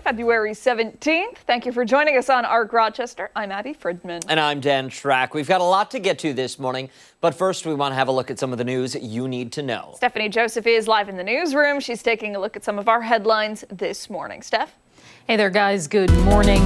February 17th. Thank you for joining us on ARC Rochester. I'm Abby Fridman. And I'm Dan Schrack. We've got a lot to get to this morning, but first we want to have a look at some of the news you need to know. Stephanie Joseph is live in the newsroom. She's taking a look at some of our headlines this morning. Steph? Hey there, guys. Good morning.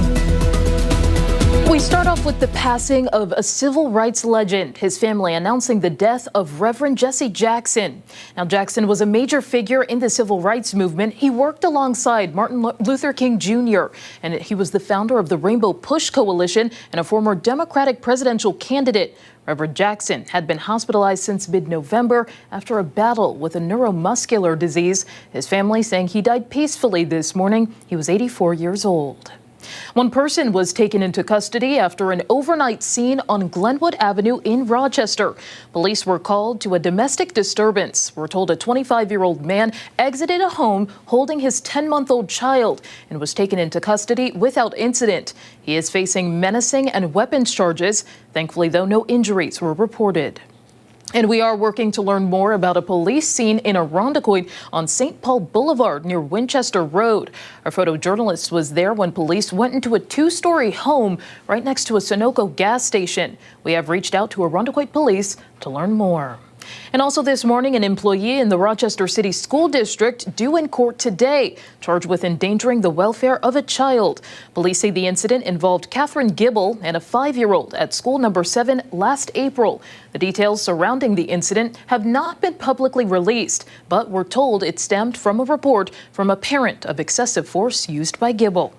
We start off with the passing of a civil rights legend, his family announcing the death of Reverend Jesse Jackson. Now, Jackson was a major figure in the civil rights movement. He worked alongside Martin Luther King Jr., and he was the founder of the Rainbow Push Coalition and a former Democratic presidential candidate. Reverend Jackson had been hospitalized since mid-November after a battle with a neuromuscular disease. His family saying he died peacefully this morning. He was 84 years old. One person was taken into custody after an overnight scene on Glenwood Avenue in Rochester. Police were called to a domestic disturbance. We're told a 25-year-old man exited a home holding his 10-month-old child and was taken into custody without incident. He is facing menacing and weapons charges. Thankfully, though, no injuries were reported. And we are working to learn more about a police scene in Irondequoit on St. Paul Boulevard near Winchester Road. Our photojournalist was there when police went into a two-story home right next to a Sunoco gas station. We have reached out to Irondequoit police to learn more. And also this morning, an employee in the Rochester City School District due in court today, charged with endangering the welfare of a child. Police say the incident involved Catherine Gibble and a 5-year-old at school number 7 last April. The details surrounding the incident have not been publicly released, but we're told it stemmed from a report from a parent of excessive force used by Gibble.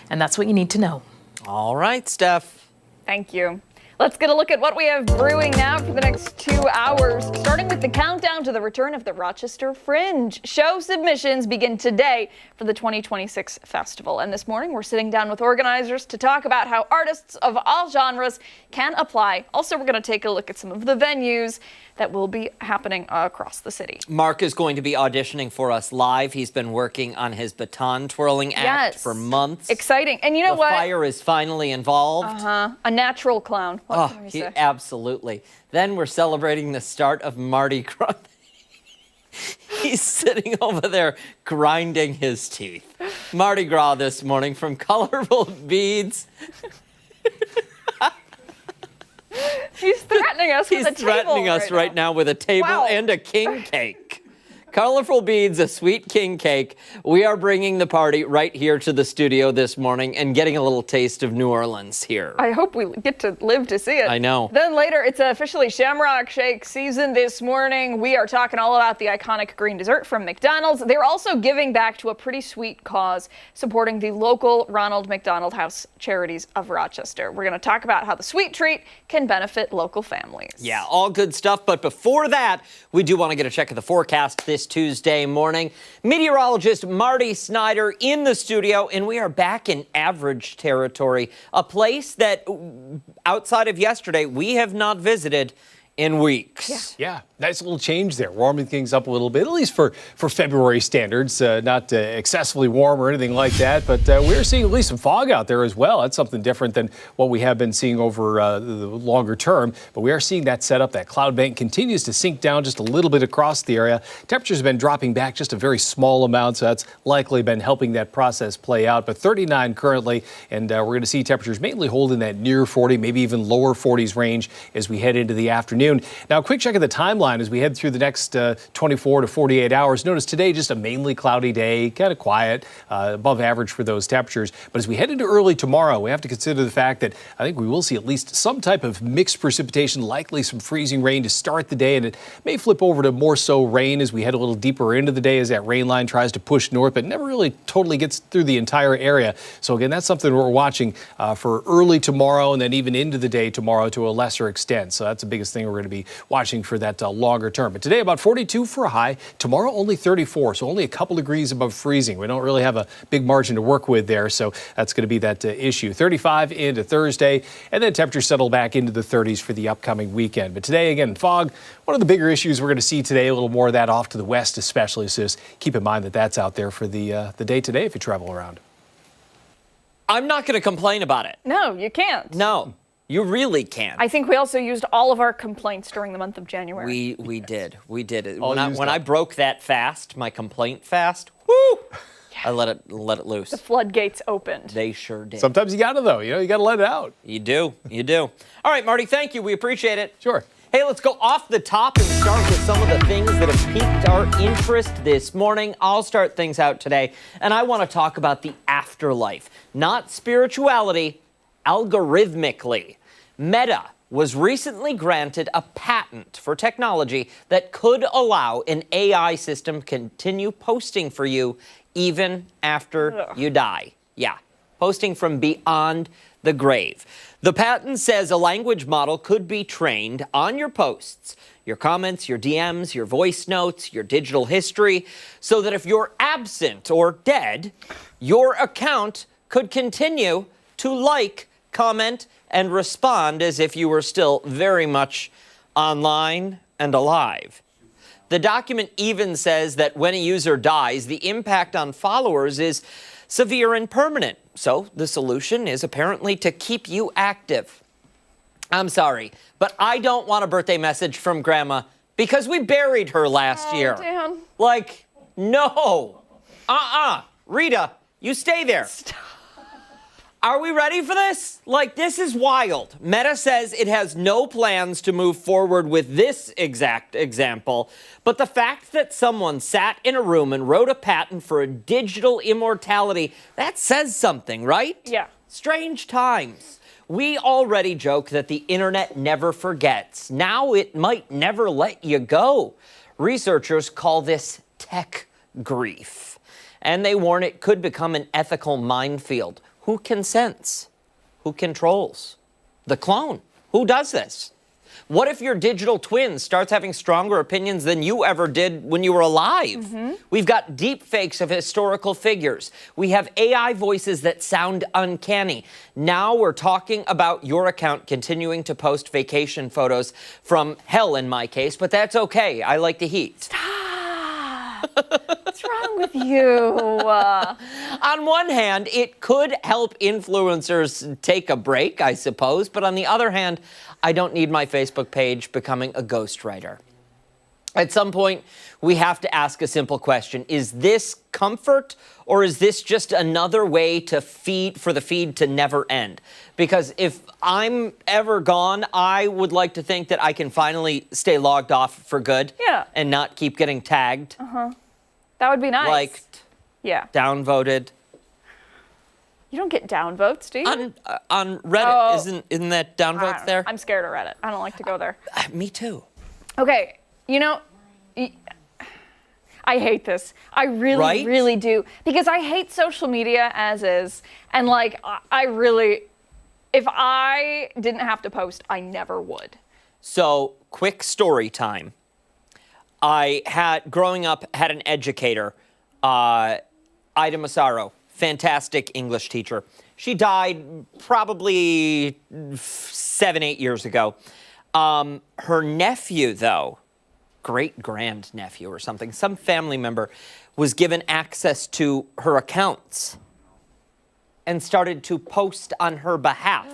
And that's what you need to know. All right, Steph. Thank you. Let's get a look at what we have brewing now for the next 2 hours, starting with the countdown to the return of the Rochester Fringe. Show submissions begin today for the 2026 festival. And this morning, we're sitting down with organizers to talk about how artists of all genres can apply. Also, we're going to take a look at some of the venues that will be happening across the city. Mark is going to be auditioning for us live. He's been working on his baton twirling act for months. Exciting. And you know what? The fire is finally involved. A natural clown. What can we say? Absolutely. Then we're celebrating the start of Mardi Gras. He's sitting over there grinding his teeth. Mardi Gras this morning from colorful beads. He's threatening us with a table. He's threatening us right now with a table and a king cake. Colorful beads, a sweet king cake. We are bringing the party right here to the studio this morning and getting a little taste of New Orleans here. I hope we get to live to see it. I know. Then later, it's officially Shamrock Shake season this morning. We are talking all about the iconic green dessert from McDonald's. They're also giving back to a pretty sweet cause, supporting the local Ronald McDonald House Charities of Rochester. We're going to talk about how the sweet treat can benefit local families. Yeah, all good stuff. But before that, we do want to get a check of the forecast this Tuesday morning. Meteorologist Marty Snyder in the studio, and we are back in average territory, a place that outside of yesterday we have not visited in weeks. Yeah, nice little change there, warming things up a little bit, at least for February standards, not excessively warm or anything like that, but we're seeing at least some fog out there as well. That's something different than what we have been seeing over the longer term, but we are seeing that setup. That cloud bank continues to sink down just a little bit across the area. Temperatures have been dropping back just a very small amount, so that's likely been helping that process play out, but 39 currently, and we're going to see temperatures mainly hold in that near 40, maybe even lower 40s range as we head into the afternoon. Now, a quick check of the timeline as we head through the next 24 to 48 hours. Notice today just a mainly cloudy day, kind of quiet, above average for those temperatures. But as we head into early tomorrow, we have to consider the fact that I think we will see at least some type of mixed precipitation, likely some freezing rain to start the day, and it may flip over to more so rain as we head a little deeper into the day as that rain line tries to push north, but never really totally gets through the entire area. So again, that's something we're watching for early tomorrow and then even into the day tomorrow to a lesser extent. So that's the biggest thing we're going to be watching for that longer term. But today about 42 for a high, tomorrow only 34, so only a couple degrees above freezing. We don't really have a big margin to work with there, so that's going to be that issue. 35 into Thursday, and then temperatures settle back into the 30s for the upcoming weekend. But today, again, fog, one of the bigger issues we're going to see today, a little more of that off to the west especially, so just keep in mind that that's out there for the day today if you travel around. I'm not going to complain about it. No, you can't. No. You really can't. I think we also used all of our complaints during the month of January. We did. We did it. When I broke that fast, my complaint fast, whoo! Yeah. I let it loose. The floodgates opened. They sure did. Sometimes you gotta, though. You gotta let it out. You do. All right, Marty, thank you. We appreciate it. Sure. Hey, let's go off the top and start with some of the things that have piqued our interest this morning. I'll start things out today, and I want to talk about the afterlife, not spirituality, algorithmically. Meta was recently granted a patent for technology that could allow an AI system continue posting for you even after you die. Yeah, posting from beyond the grave. The patent says a language model could be trained on your posts, your comments, your DMs, your voice notes, your digital history, so that if you're absent or dead, your account could continue to like, comment, and respond as if you were still very much online and alive. The document even says that when a user dies, the impact on followers is severe and permanent. So the solution is apparently to keep you active. I'm sorry, but I don't want a birthday message from Grandma because we buried her last year. Dan. Like, no. Rita, you stay there. Stop. Are we ready for this? Like, this is wild. Meta says it has no plans to move forward with this exact example, but the fact that someone sat in a room and wrote a patent for a digital immortality, that says something, right? Yeah. Strange times. We already joke that the internet never forgets. Now it might never let you go. Researchers call this tech grief, and they warn it could become an ethical minefield. Who consents? Who controls? The clone. Who does this? What if your digital twin starts having stronger opinions than you ever did when you were alive? We've got deep fakes of historical figures. We have AI voices that sound uncanny. Now we're talking about your account continuing to post vacation photos from hell in my case, but that's okay. I like the heat. Stop. What's wrong with you? On one hand, it could help influencers take a break, I suppose, but on the other hand, I don't need my Facebook page becoming a ghostwriter. At some point, we have to ask a simple question. Is this comfort, or is this just another way to for the feed to never end? Because if I'm ever gone, I would like to think that I can finally stay logged off for good. Yeah. And not keep getting tagged, That would be nice. liked, Yeah. downvoted. You don't get downvotes, do you? On Reddit, Oh. isn't that I don't downvotes know. there? I'm scared of Reddit. I don't like to go there. Me too. Okay, you know, I hate this. I really, Right? really do. Because I hate social media as is. And like, I really, if I didn't have to post, I never would. So, quick story time. Growing up, had an educator, Ida Massaro, fantastic English teacher. She died probably 7-8 years ago. Her nephew, though, great-grandnephew or something, some family member, was given access to her accounts and started to post on her behalf.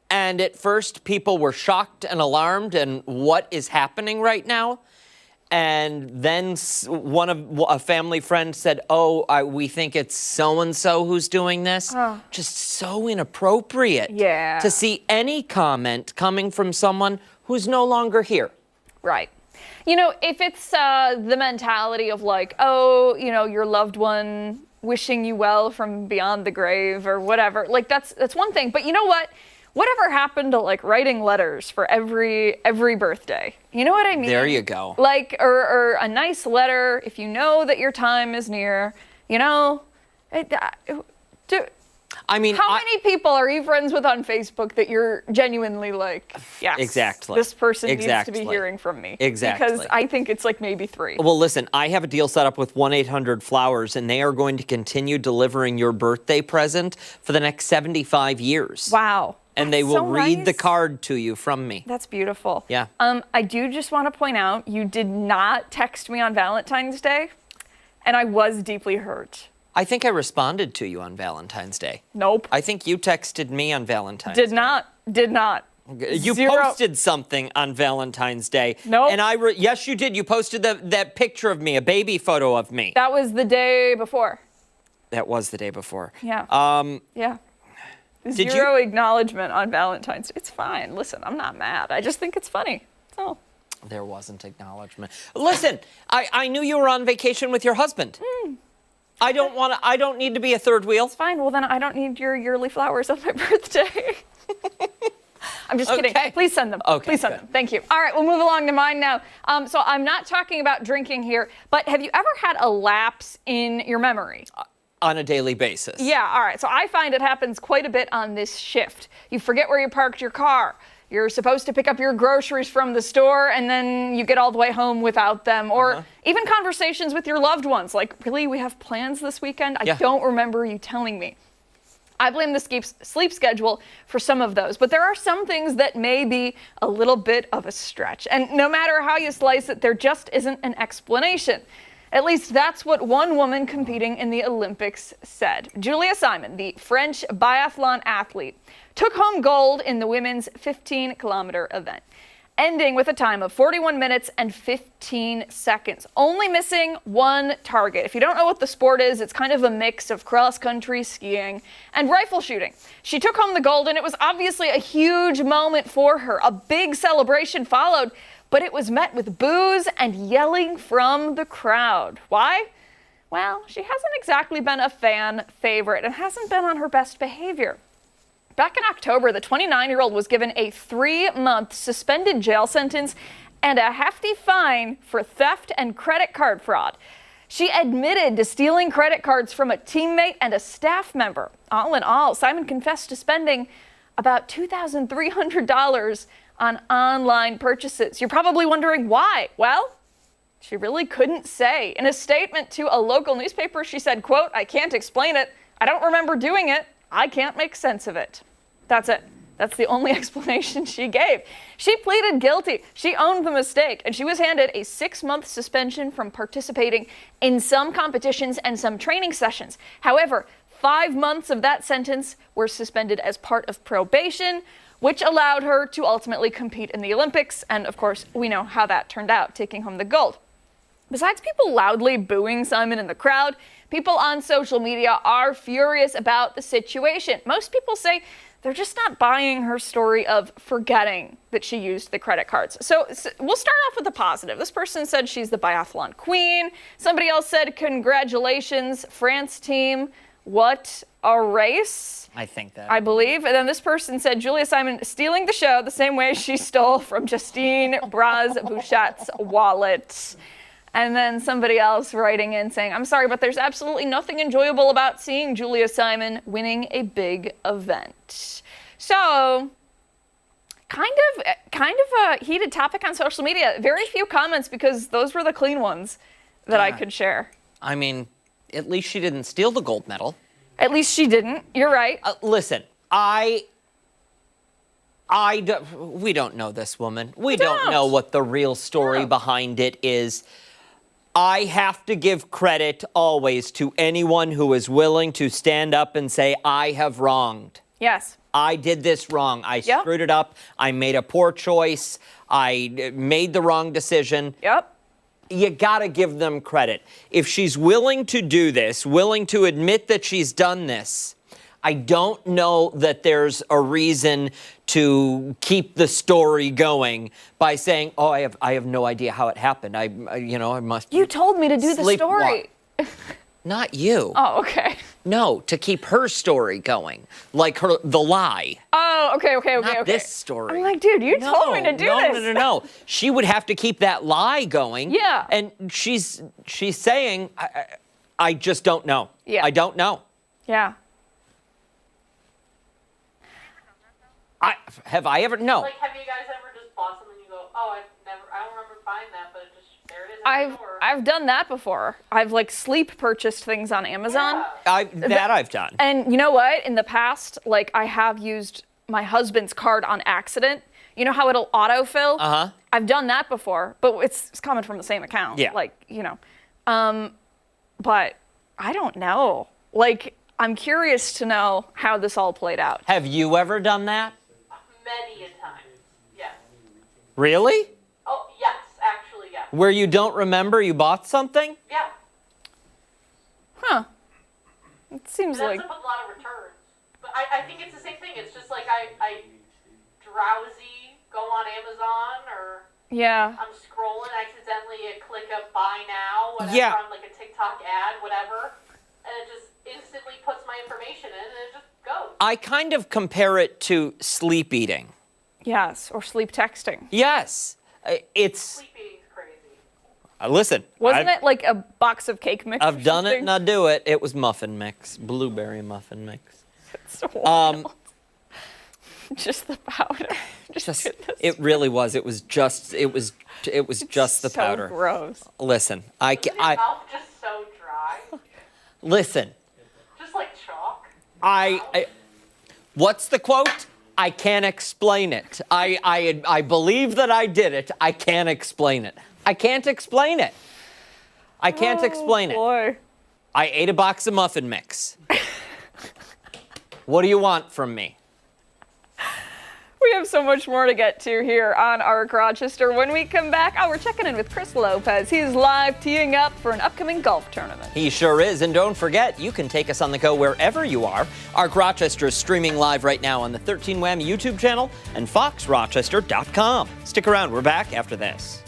And at first, people were shocked and alarmed, and what is happening right now? And then a family friend said, we think it's so-and-so who's doing this. Just so inappropriate Yeah. to see any comment coming from someone who's no longer here. Right. You know, if it's the mentality of like, your loved one wishing you well from beyond the grave or whatever, like that's one thing. But you know what? Whatever happened to like writing letters for every birthday? You know what I mean? There you go. Like, or a nice letter if you know that your time is near. You know, I mean, how many people are you friends with on Facebook that you're genuinely like, yes, Exactly. this person needs to Exactly. be hearing from me? Exactly. Because I think it's like maybe 3. Well, listen, I have a deal set up with 1-800-Flowers, and they are going to continue delivering your birthday present for the next 75 years. Wow. And they That's will so read the nice. card to you from me. That's beautiful. Yeah. I do just want to point out, you did not text me on Valentine's Day, and I was deeply hurt. I think I responded to you on Valentine's Day. Nope. I think you texted me on Valentine's Day. Did not. You posted something on Valentine's Day. Nope. And yes, you did. You posted that picture of me, a baby photo of me. That was the day before. That was the day before. Yeah. Yeah. Zero acknowledgement on Valentine's Day. It's fine. Listen, I'm not mad. I just think it's funny. That's all. There wasn't acknowledgement. Listen, I knew you were on vacation with your husband. I don't need to be a third wheel. It's fine. Well, then I don't need your yearly flowers on my birthday. I'm just kidding. Please send them. Okay, Please send them. Thank you. All right, we'll move along to mine now. So I'm not talking about drinking here, but have you ever had a lapse in your memory? On a daily basis. Yeah, all right. So I find it happens quite a bit on this shift. You forget where you parked your car. You're supposed to pick up your groceries from the store, and then you get all the way home without them. Or even conversations with your loved ones, like, really, we have plans this weekend? I don't remember you telling me. I blame the sleep schedule for some of those, but there are some things that may be a little bit of a stretch. And no matter how you slice it, there just isn't an explanation. At least that's what one woman competing in the Olympics said. Julia Simon, the French biathlon athlete, took home gold in the women's 15-kilometer event, ending with a time of 41 minutes and 15 seconds, only missing one target. If you don't know what the sport is, it's kind of a mix of cross-country skiing and rifle shooting. She took home the gold, and it was obviously a huge moment for her. A big celebration followed, but it was met with boos and yelling from the crowd. Why? Well, she hasn't exactly been a fan favorite and hasn't been on her best behavior. Back in October, the 29-year-old was given a 3-month suspended jail sentence and a hefty fine for theft and credit card fraud. She admitted to stealing credit cards from a teammate and a staff member. All in all, Simon confessed to spending about $2,300 on online purchases. You're probably wondering why. Well, she really couldn't say. In a statement to a local newspaper, she said, quote, "I can't explain it. I don't remember doing it. I can't make sense of it." That's it. That's the only explanation she gave. She pleaded guilty. She owned the mistake, and she was handed a 6-month suspension from participating in some competitions and some training sessions. However, 5 months of that sentence were suspended as part of probation, which allowed her to ultimately compete in the Olympics. And of course, we know how that turned out, taking home the gold. Besides people loudly booing Simon in the crowd, people on social media are furious about the situation. Most people say they're just not buying her story of forgetting that she used the credit cards. So we'll start off with the positive. This person said she's the biathlon queen. Somebody else said, congratulations, France team. What a race. I think that. I believe. And then this person said, Julia Simon stealing the show the same way she stole from Justine Braz-Bouchat's wallet. And then somebody else writing in saying, I'm sorry, but there's absolutely nothing enjoyable about seeing Julia Simon winning a big event. So, kind of a heated topic on social media. Very few comments because those were the clean ones that I could share. I mean, at least she didn't steal the gold medal. At least she didn't. You're right. Listen, we don't know this woman. We don't know what the real story behind it is. I have to give credit always to anyone who is willing to stand up and say, I have wronged. Yes. I did this wrong. I screwed it up. I made a poor choice. I made the wrong decision. Yep. You got to give them credit. If she's willing to do this, willing to admit that she's done this, I don't know that there's a reason to keep the story going by saying, "Oh, I have no idea how it happened. I must." You told me to do the story. Not you. Oh, okay. No, to keep her story going, like the lie. Oh, okay. Not this story. I'm like, dude, you told me to do this. No. She would have to keep that lie going. Yeah. And she's saying, I just don't know. Yeah. I don't know. Yeah. Have I ever? No. Like, have you guys ever just bought something and you go, oh, I don't remember buying that, but there it is at the door. I've done that before. I've sleep purchased things on Amazon. Yeah. I've done. And you know what? In the past, I have used my husband's card on accident. You know how it'll autofill? Uh-huh. I've done that before, but it's coming from the same account. Yeah. But I don't know. I'm curious to know how this all played out. Have you ever done that? Many repeated times. Yes. Really? Oh, yes, actually, yes. Where you don't remember you bought something? Yeah. Huh. It seems It like. ends up with a lot of returns. But I think it's the same thing. It's just like I drowsy, go on Amazon, or Yeah. I'm scrolling, accidentally click a buy now, whatever, Yeah. on like a TikTok ad, whatever, and it just instantly puts my information in, and it just goes. I kind of compare it to sleep eating. Yes. Or sleep texting. Yes. It's, Sleep eating's crazy. listen. Wasn't it like a box of cake mix? I've done it and I do it. It was muffin mix, blueberry muffin mix. So wild. Just the powder. Just, it really was. It was just the powder. So gross. Listen, Isn't your mouth just so dry? listen. Just like chalk? I what's the quote? I can't explain it. I believe that I did it. I can't explain it. I can't explain it. I can't explain it. Boy. I ate a box of muffin mix. What do you want from me? We have so much more to get to here on Arc Rochester. When we come back, we're checking in with Chris Lopez. He's live teeing up for an upcoming golf tournament. He sure is. And don't forget, you can take us on the go wherever you are. Arc Rochester is streaming live right now on the 13 Wham YouTube channel and foxrochester.com. Stick around. We're back after this.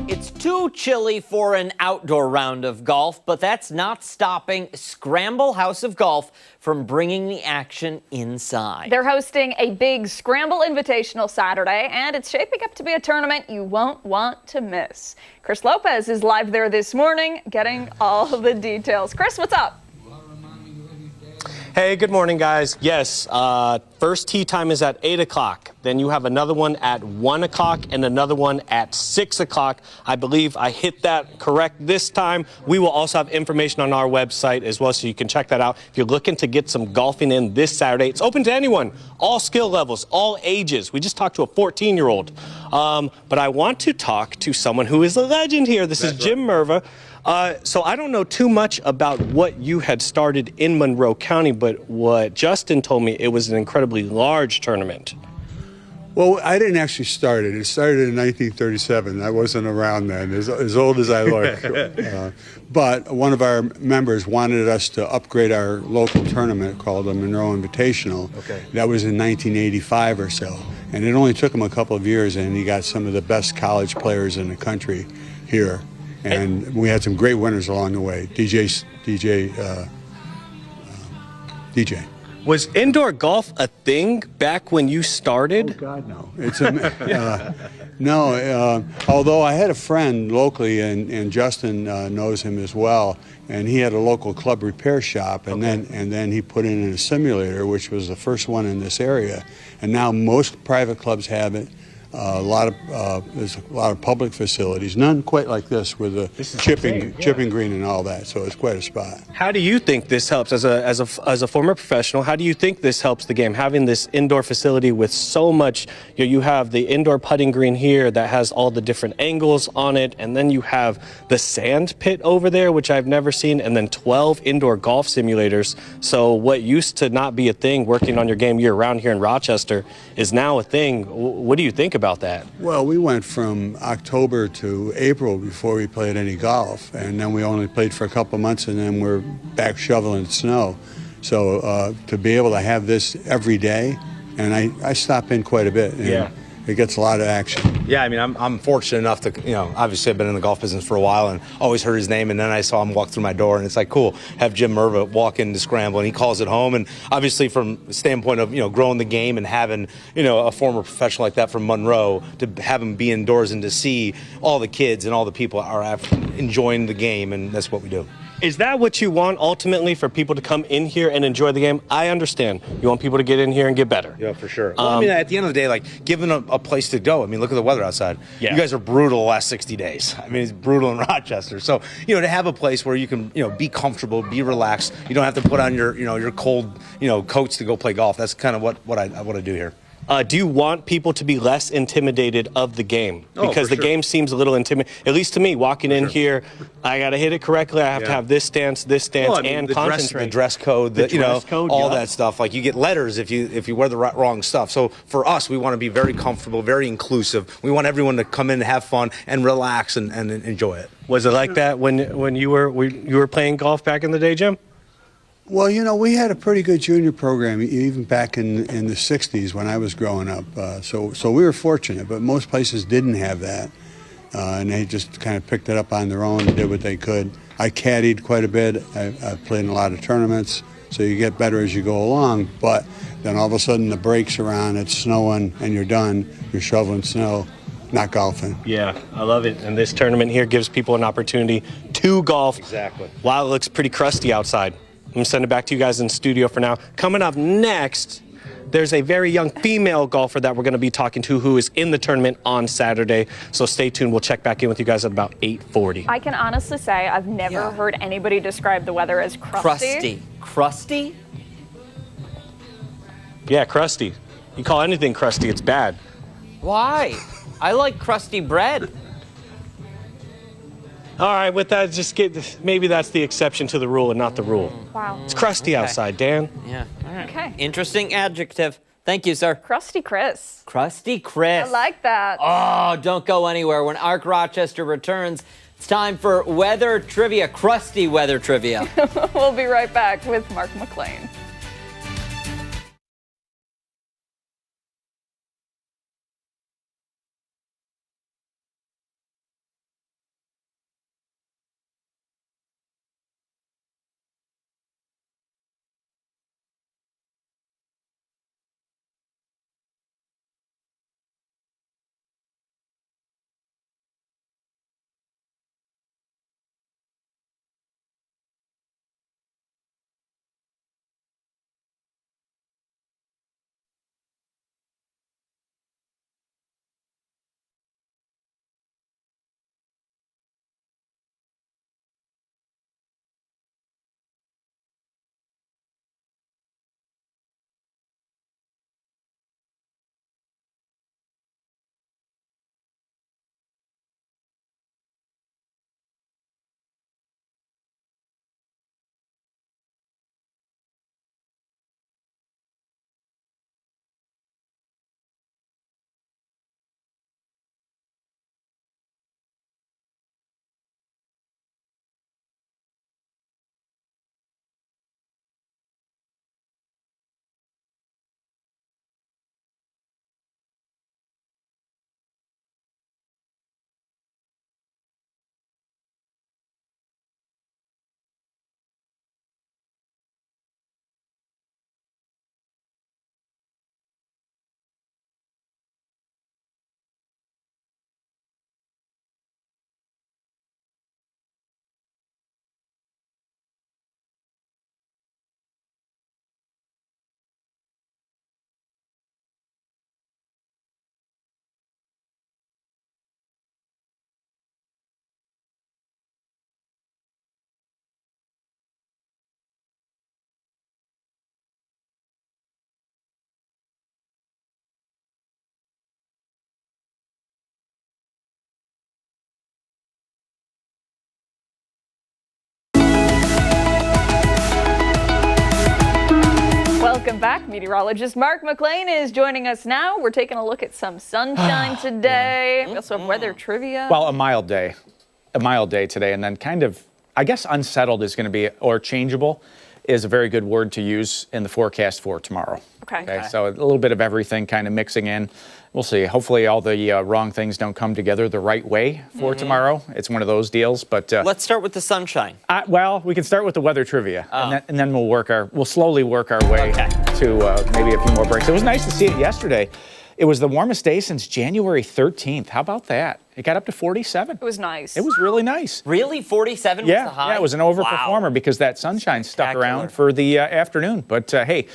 It's too chilly for an outdoor round of golf, but that's not stopping Skramble House of Golf from bringing the action inside. They're hosting a big Scramble Invitational Saturday, and it's shaping up to be a tournament you won't want to miss. Chris Lopez is live there this morning, getting all the details. Chris, what's up? Hey, good morning, guys. Yes, first tee time is at 8 o'clock. Then you have another one at 1 o'clock and another one at 6 o'clock. I believe I hit that correct this time. We will also have information on our website as well, so you can check that out. If you're looking to get some golfing in this Saturday, it's open to anyone, all skill levels, all ages. We just talked to a 14-year-old. But I want to talk to someone who is a legend here. This is Jim Merva. So I don't know too much about what you had started in Monroe County, but what Justin told me, it was an incredibly large tournament. Well, I didn't actually start it. It started in 1937. I wasn't around then, as old as I look. But one of our members wanted us to upgrade our local tournament called the Monroe Invitational. Okay. That was in 1985 or so. And it only took him a couple of years, and he got some of the best college players in the country here. And we had some great winners along the way. DJ. Was indoor golf a thing back when you started? Oh, God, no. It's no. Although I had a friend locally, and Justin knows him as well, and he had a local club repair shop, and then he put in a simulator, which was the first one in this area, and now most private clubs have it. There's a lot of public facilities, none quite like this with the chipping green and all that. So it's quite a spot. How do you think this helps as a former professional? How do you think this helps the game? Having this indoor facility with so much, you have the indoor putting green here that has all the different angles on it, and then you have the sand pit over there, which I've never seen, and then 12 indoor golf simulators. So what used to not be a thing, working on your game year round here in Rochester, is now a thing. What do you think about that? Well, we went from October to April before we played any golf, and then we only played for a couple months, and then we're back shoveling snow. So to be able to have this every day, and I stop in quite a bit. And it gets a lot of action. Yeah, I mean, I'm fortunate enough to, obviously I've been in the golf business for a while and always heard his name, and then I saw him walk through my door, and it's like, cool, have Jim Merva walk into Skramble, and he calls it home. And obviously from the standpoint of, growing the game and having, a former professional like that from Monroe, to have him be indoors and to see all the kids and all the people are enjoying the game, and that's what we do. Is that what you want ultimately, for people to come in here and enjoy the game? I understand. You want people to get in here and get better. Yeah, for sure. Well, I mean, at the end of the day, like, giving a place to go. I mean, look at the weather outside. Yeah. You guys are brutal the last 60 days. I mean, it's brutal in Rochester. So, to have a place where you can, be comfortable, be relaxed. You don't have to put on your cold, coats to go play golf. That's kind of what I want to do here. Do you want people to be less intimidated of the game? Because the game seems a little intimidating, at least to me. Walking in here, I got to hit it correctly. I have to have this stance, and concentrate. The dress code, all that stuff. Like, you get letters if you wear the wrong stuff. So for us, we want to be very comfortable, very inclusive. We want everyone to come in and have fun and relax and enjoy it. Was it like that when you were playing golf back in the day, Jim? Well, we had a pretty good junior program even back in the 60s when I was growing up. So we were fortunate, but most places didn't have that. And they just kind of picked it up on their own and did what they could. I caddied quite a bit. I played in a lot of tournaments, so you get better as you go along. But then all of a sudden the brakes are on, it's snowing, and you're done. You're shoveling snow, not golfing. Yeah, I love it. And this tournament here gives people an opportunity to golf. Exactly. While it looks pretty crusty outside. I'm going to send it back to you guys in the studio for now. Coming up next, there's a very young female golfer that we're going to be talking to who is in the tournament on Saturday. So stay tuned. We'll check back in with you guys at about 8:40. I can honestly say I've never heard anybody describe the weather as crusty. Crusty? Yeah, crusty. You call anything crusty, it's bad. Why? I like crusty bread. All right, with that, maybe that's the exception to the rule and not the rule. Wow. It's crusty outside, Dan. Yeah. All right. Okay. Interesting adjective. Thank you, sir. Crusty Chris. Crusty Chris. I like that. Oh, don't go anywhere. When Arc Rochester returns, it's time for weather trivia, crusty weather trivia. We'll be right back with Mark McLean. Welcome back. Meteorologist Mark McLean is joining us now. We're taking a look at some sunshine today. We also have weather trivia. Well, a mild day today, and then kind of, I guess unsettled is going to be, or changeable is a very good word to use in the forecast for tomorrow. Okay. So a little bit of everything kind of mixing in. We'll see. Hopefully all the wrong things don't come together the right way for tomorrow. It's one of those deals. But Let's start with the sunshine. well, we can start with the weather trivia, and then we'll slowly work our way to maybe a few more breaks. It was nice to see it yesterday. It was the warmest day since January 13th. How about that? It got up to 47. It was nice. It was really nice. Really? 47 was the high? Yeah, it was an overperformer Wow. because that sunshine stuck Spectacular. around for the afternoon. But hey,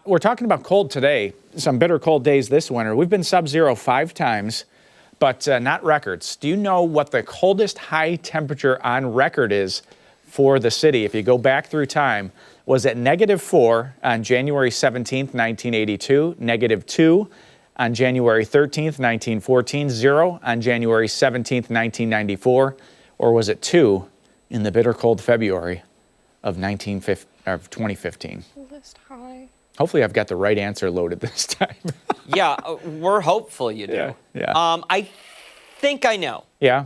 we're talking about cold today. Some bitter cold days this winter. We've been sub-zero 5 times, but not records. Do you know what the coldest high temperature on record is for the city? If you go back through time, was at -4 on January 17th, 1982, -2 on January 13th, 1914, 0 on January 17th, 1994, or was it 2 in the bitter cold February of 2015? Coldest high. Hopefully I've got the right answer loaded this time. Yeah, we're hopeful you do. Yeah. I think I know. Yeah?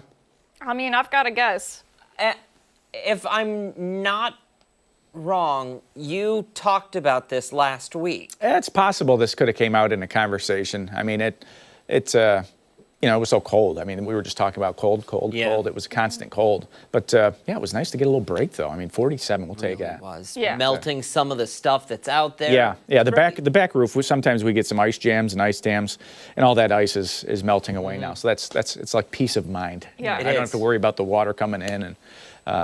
I mean, I've got to guess. If I'm not wrong, you talked about this last week. It's possible this could have came out in a conversation. I mean, it was so cold. I mean, we were just talking about cold. Yeah. It was a constant cold. But it was nice to get a little break, though. I mean, 47, we'll take that. It was Yeah. melting some of the stuff that's out there. Yeah. The back roof. Sometimes we get some ice jams and ice dams, and all that ice is melting away now. So it's like peace of mind. Yeah, I it don't have is. to worry about the water coming in, and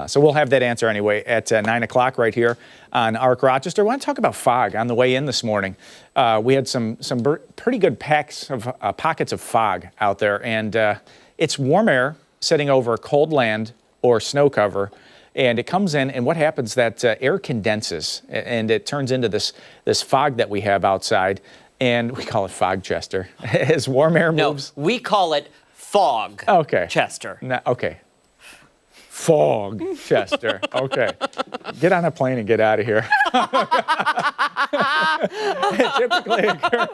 so we'll have that answer anyway at 9 o'clock right here on ARC Rochester. I want to talk about fog on the way in this morning. We had some pretty good pockets of fog out there, and it's warm air sitting over cold land or snow cover, and it comes in, and what happens, that air condenses, and it turns into this fog that we have outside, and we call it fog, Chester. As warm air No, moves. we call it fog. Okay. Chester. Okay. Fog, Chester. Okay. Get on a plane and get out of here. It typically occurs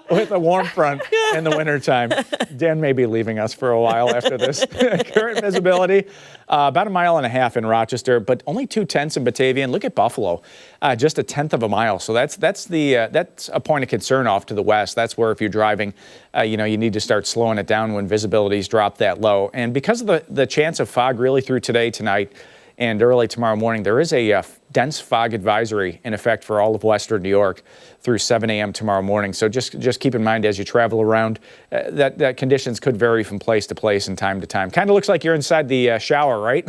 with a warm front in the wintertime. Dan may be leaving us for a while after this. Current visibility, about 1.5 miles in Rochester, but only 0.2 in Batavia. And look at Buffalo, just 1/10 of a mile. So that's a point of concern off to the west. That's where if you're driving, you need to start slowing it down when visibilities drop that low. And because of the chance of fog really through today, tonight, and early tomorrow morning, there is a dense fog advisory in effect for all of western New York through 7 a.m. tomorrow morning. So just keep in mind as you travel around that conditions could vary from place to place and time to time. Kind of looks like you're inside the shower, right?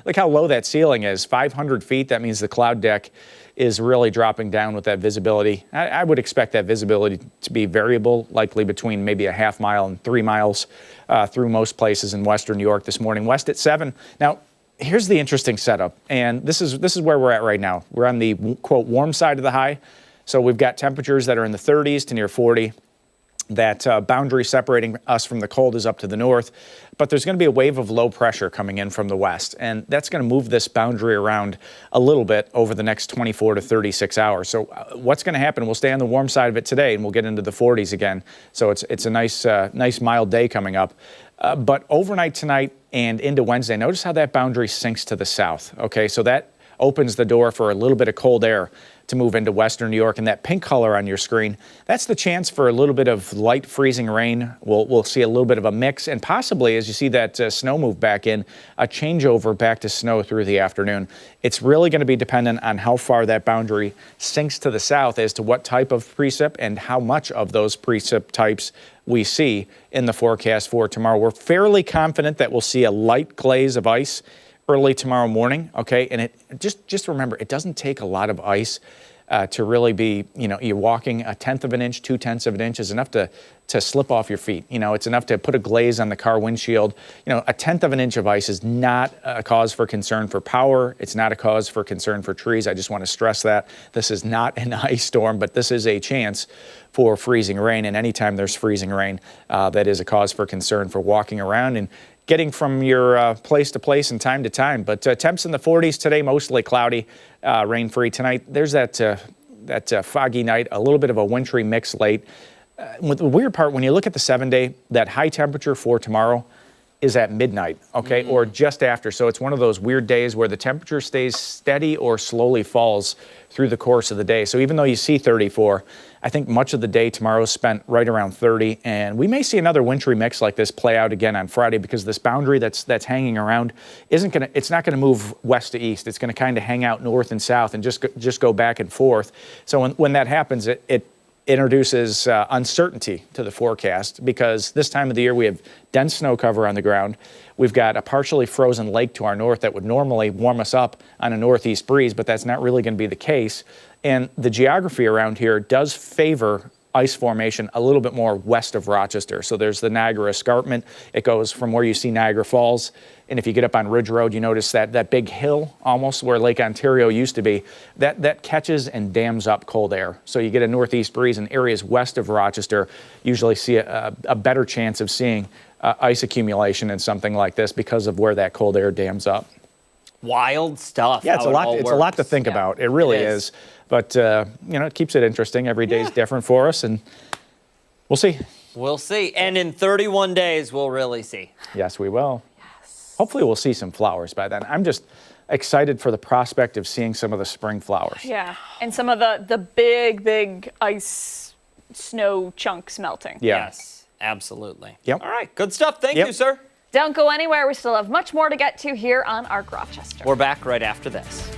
Look how low that ceiling is, 500 feet. That means the cloud deck is really dropping down with that visibility. I would expect that visibility to be variable, likely between maybe 1/2 mile and 3 miles through most places in western New York this morning. West at 7. Now, here's the interesting setup, and this is where we're at right now. We're on the, quote, warm side of the high, so we've got temperatures that are in the 30s to near 40. That boundary separating us from the cold is up to the north, but there's going to be a wave of low pressure coming in from the west, and that's going to move this boundary around a little bit over the next 24 to 36 hours. So what's going to happen? We'll stay on the warm side of it today, and we'll get into the 40s again. So it's a nice mild day coming up. But overnight tonight and into Wednesday, notice how that boundary sinks to the south. Okay, so that opens the door for a little bit of cold air to move into western New York. And that pink color on your screen, that's the chance for a little bit of light freezing rain. We'll see a little bit of a mix, and possibly, as you see that snow move back in, a changeover back to snow through the afternoon. It's really going to be dependent on how far that boundary sinks to the south as to what type of precip and how much of those precip types we see in the forecast for tomorrow. We're fairly confident that we'll see a light glaze of ice early tomorrow morning, okay? And it just remember, it doesn't take a lot of ice to really be, you're walking 1/10 of an inch, 2/10 of an inch is enough to slip off your feet. It's enough to put a glaze on the car windshield. 1/10 of an inch of ice is not a cause for concern for power. It's not a cause for concern for trees. I just want to stress that. This is not an ice storm, but this is a chance for freezing rain. And anytime there's freezing rain, that is a cause for concern for walking around and getting from your place to place and time to time. But temps in the 40s today, mostly cloudy, rain-free tonight. There's that that foggy night, a little bit of a wintry mix late. The weird part, when you look at the 7-day, that high temperature for tomorrow is at midnight, okay, or just after. So it's one of those weird days where the temperature stays steady or slowly falls through the course of the day. So even though you see 34, I think much of the day tomorrow is spent right around 30, and we may see another wintry mix like this play out again on Friday, because this boundary that's hanging around it's not gonna move west to east. It's gonna kind of hang out north and south and just go back and forth. So when that happens, it introduces uncertainty to the forecast, because this time of the year we have dense snow cover on the ground. We've got a partially frozen lake to our north that would normally warm us up on a northeast breeze, but that's not really going to be the case. And the geography around here does favor ice formation a little bit more west of Rochester. So there's the Niagara Escarpment. It goes from where you see Niagara Falls, and if you get up on Ridge Road, you notice that big hill almost where Lake Ontario used to be, that catches and dams up cold air. So you get a northeast breeze, and areas west of Rochester usually see a better chance of seeing ice accumulation in something like this because of where that cold air dams up. Wild stuff. Yeah, it's a lot to think about. It really is. But, it keeps it interesting. Every day is different for us, and we'll see. We'll see. And in 31 days, we'll really see. Yes, we will. Yes. Hopefully we'll see some flowers by then. I'm just excited for the prospect of seeing some of the spring flowers. Yeah, and some of the big ice snow chunks melting. Yeah. Yes, absolutely. Yep. All right, good stuff. Thank you, sir. Don't go anywhere. We still have much more to get to here on Arc Rochester. We're back right after this.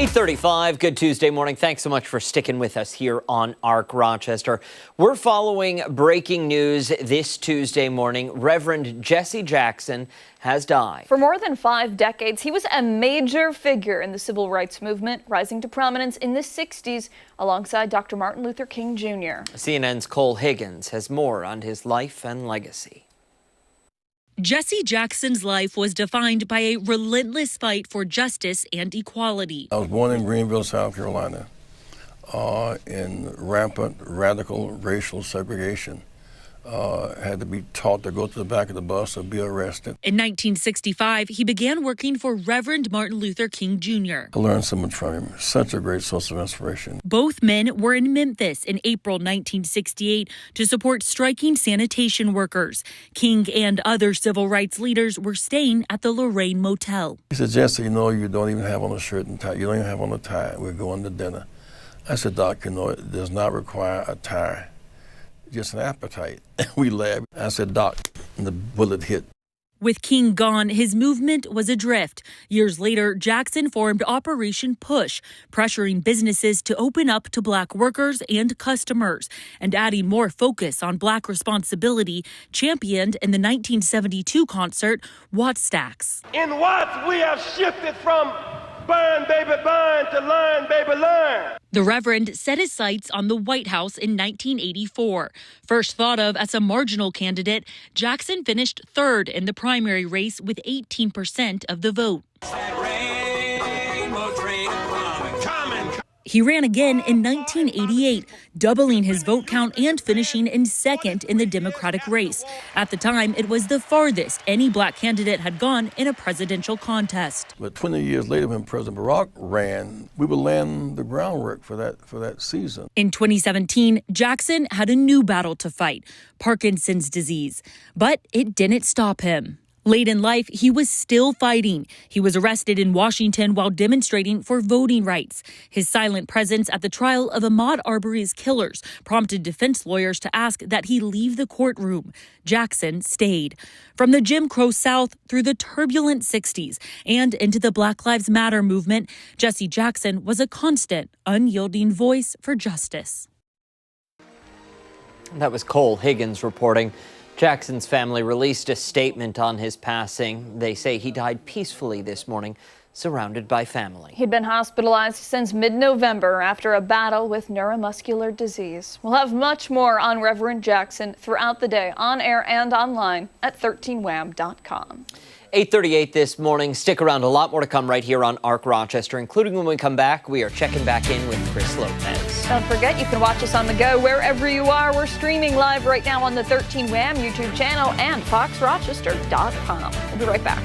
.35, good Tuesday morning. Thanks so much for sticking with us here on Arc Rochester. We're following breaking news this Tuesday morning. Reverend Jesse Jackson has died. For more than 5 decades, he was a major figure in the civil rights movement, rising to prominence in the 60s alongside Dr. Martin Luther King Jr. CNN's Cole Higgins has more on his life and legacy. Jesse Jackson's life was defined by a relentless fight for justice and equality. I was born in Greenville, South Carolina. in rampant radical racial segregation. Had to be taught to go to the back of the bus or be arrested. In 1965, he began working for Reverend Martin Luther King Jr. I learned so much from him. Such a great source of inspiration. Both men were in Memphis in April 1968 to support striking sanitation workers. King and other civil rights leaders were staying at the Lorraine Motel. He said, Jesse, you know, you don't even have on a shirt and tie. You don't even have on a tie. We're going to dinner. I said, Doc, you know, it does not require a tie. Just an appetite. We laughed. I said, Doc, and the bullet hit. With King gone, his movement was adrift. Years later, Jackson formed Operation Push, pressuring businesses to open up to black workers and customers, and adding more focus on black responsibility, championed in the 1972 concert, Watts Stacks. In Watts, we have shifted from burn, baby, burn to learn, baby, learn. The Reverend set his sights on the White House in 1984. First thought of as a marginal candidate, Jackson finished third in the primary race with 18% of the vote. He ran again in 1988, doubling his vote count and finishing in second in the Democratic race. At the time, it was the farthest any black candidate had gone in a presidential contest. But 20 years later, when President Barack ran, we were laying the groundwork for that season. In 2017, Jackson had a new battle to fight, Parkinson's disease. But it didn't stop him. Late in life, he was still fighting. He was arrested in Washington while demonstrating for voting rights. His silent presence at the trial of Ahmaud Arbery's killers prompted defense lawyers to ask that he leave the courtroom. Jackson stayed. From the Jim Crow South through the turbulent 60s and into the Black Lives Matter movement, Jesse Jackson was a constant, unyielding voice for justice. That was Cole Higgins reporting. Jackson's family released a statement on his passing. They say he died peacefully this morning, surrounded by family. He'd been hospitalized since mid-November after a battle with neuromuscular disease. We'll have much more on Reverend Jackson throughout the day, on air and online at 13wham.com. 8:38 this morning. Stick around. A lot more to come right here on ARC Rochester, including when we come back. We are checking back in with Chris Lopez. Don't forget, you can watch us on the go wherever you are. We're streaming live right now on the 13 Wham YouTube channel and foxrochester.com. We'll be right back.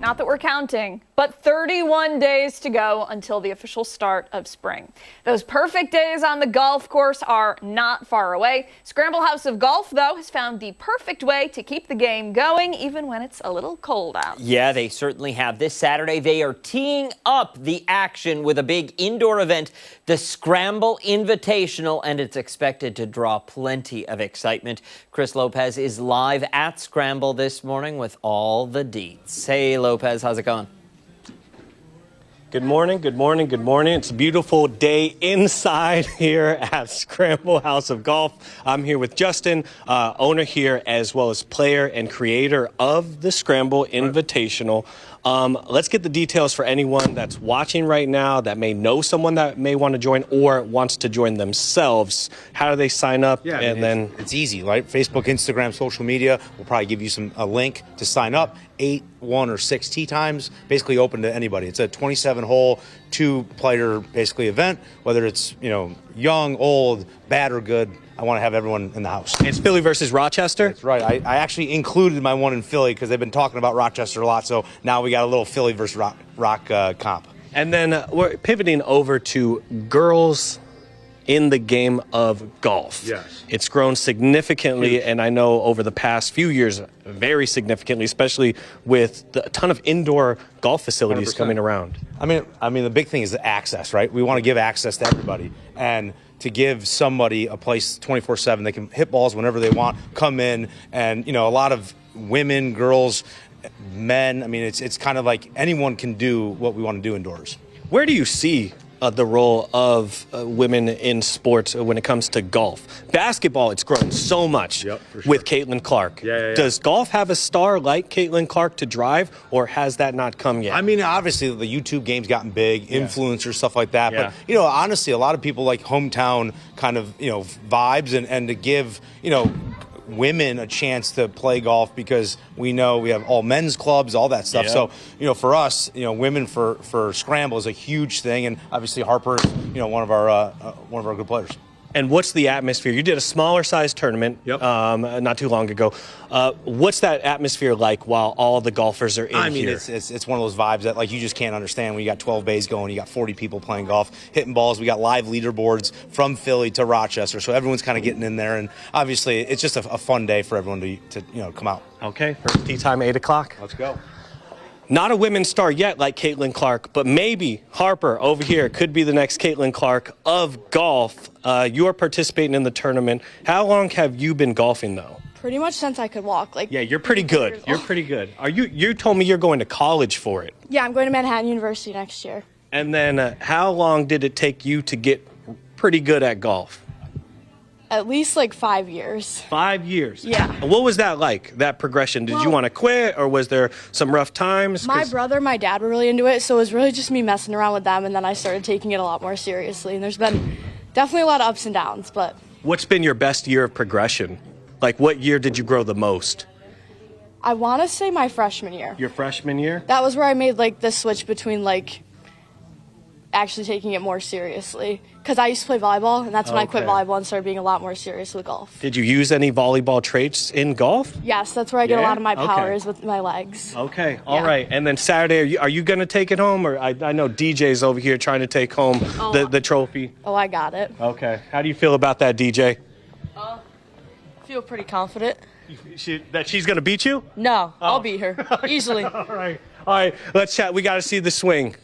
Not that we're counting, but 31 days to go until the official start of spring. Those perfect days on the golf course are not far away. Skramble House of Golf, though, has found the perfect way to keep the game going even when it's a little cold out. Yeah, they certainly have. This Saturday, they are teeing up the action with a big indoor event, the Skramble Invitational, and it's expected to draw plenty of excitement. Chris Lopez is live at Skramble this morning with all the deets. Hey, Lopez, how's it going? Good morning, good morning, good morning. It's a beautiful day inside here at Skramble House of Golf. I'm here with Justin, owner here, as well as player and creator of the Skramble Invitational. Let's get the details for anyone that's watching right now that may know someone that may want to join or wants to join themselves. How do they sign up? Yeah, then it's easy, right? Facebook, Instagram, social media. We'll probably give you a link to sign up. 8, 1, or 6 tee times, basically open to anybody. It's a 27-hole, 2-player basically event, whether it's young, old, bad, or good. I want to have everyone in the house. It's Philly versus Rochester? That's right. I actually included my one in Philly because they've been talking about Rochester a lot, so now we got a little Philly versus rock comp. And then we're pivoting over to girls in the game of golf. Yes. It's grown significantly, and I know over the past few years, very significantly, especially with a ton of indoor golf facilities 100%. Coming around. I mean, the big thing is the access, right? We want to give access to everybody, and to give somebody a place 24/7, they can hit balls whenever they want, come in, and a lot of women, girls, men. I mean, it's kind of like anyone can do what we want to do indoors. Where do you see the role of women in sports when it comes to golf? Basketball, it's grown so much with Caitlin Clark. Yeah. Does golf have a star like Caitlin Clark to drive, or has that not come yet? I mean, obviously, the YouTube game's gotten big, influencers, stuff like that. Yeah. But, honestly, a lot of people like hometown kind of, vibes and to give, women a chance to play golf because we know we have all men's clubs, all that stuff. Yeah. So, for us, women for Skramble is a huge thing, and obviously Harper is, one of our good players. And what's the atmosphere? You did a smaller size tournament not too long ago. What's that atmosphere like while all the golfers are in here? I mean, it's one of those vibes that you just can't understand when you got 12 bays going, you got 40 people playing golf, hitting balls. We got live leaderboards from Philly to Rochester, so everyone's kind of getting in there. And obviously, it's just a fun day for everyone to come out. Okay, first tee time 8 o'clock. Let's go. Not a women's star yet like Caitlin Clark, but maybe Harper over here could be the next Caitlin Clark of golf. You're participating in the tournament. How long have you been golfing, though? Pretty much since I could walk. Yeah, you're pretty good. You're pretty good. You told me you're going to college for it. Yeah, I'm going to Manhattan University next year. And then how long did it take you to get pretty good at golf? At least 5 years. 5 years? Yeah. And what was that like, that progression? Did you want to quit, or was there some rough times? My brother, my dad were really into it, so it was really just me messing around with them, and then I started taking it a lot more seriously. And there's been definitely a lot of ups and downs, but... What's been your best year of progression? What year did you grow the most? I want to say my freshman year. Your freshman year? That was where I made the switch between actually taking it more seriously, because I used to play volleyball, and that's when I quit volleyball and started being a lot more serious with golf. Did you use any volleyball traits in golf? Yes, that's where I get a lot of my power is with my legs. Okay, all right. And then Saturday, are you going to take it home? Or I know DJ's over here trying to take home the trophy. Oh, I got it. Okay. How do you feel about that, DJ? Feel pretty confident. That she's going to beat you? No, I'll beat her easily. All right, let's chat. We got to see the swing.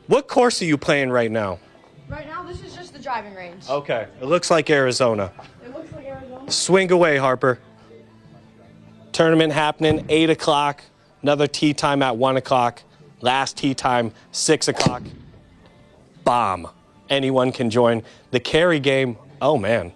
What course are you playing right now? Right now, this is just the driving range. Okay. It looks like Arizona. It looks like Arizona. Swing away, Harper. Tournament happening, 8 o'clock. Another tee time at 1 o'clock. Last tee time, 6 o'clock. Bomb. Anyone can join. The carry game, oh, man.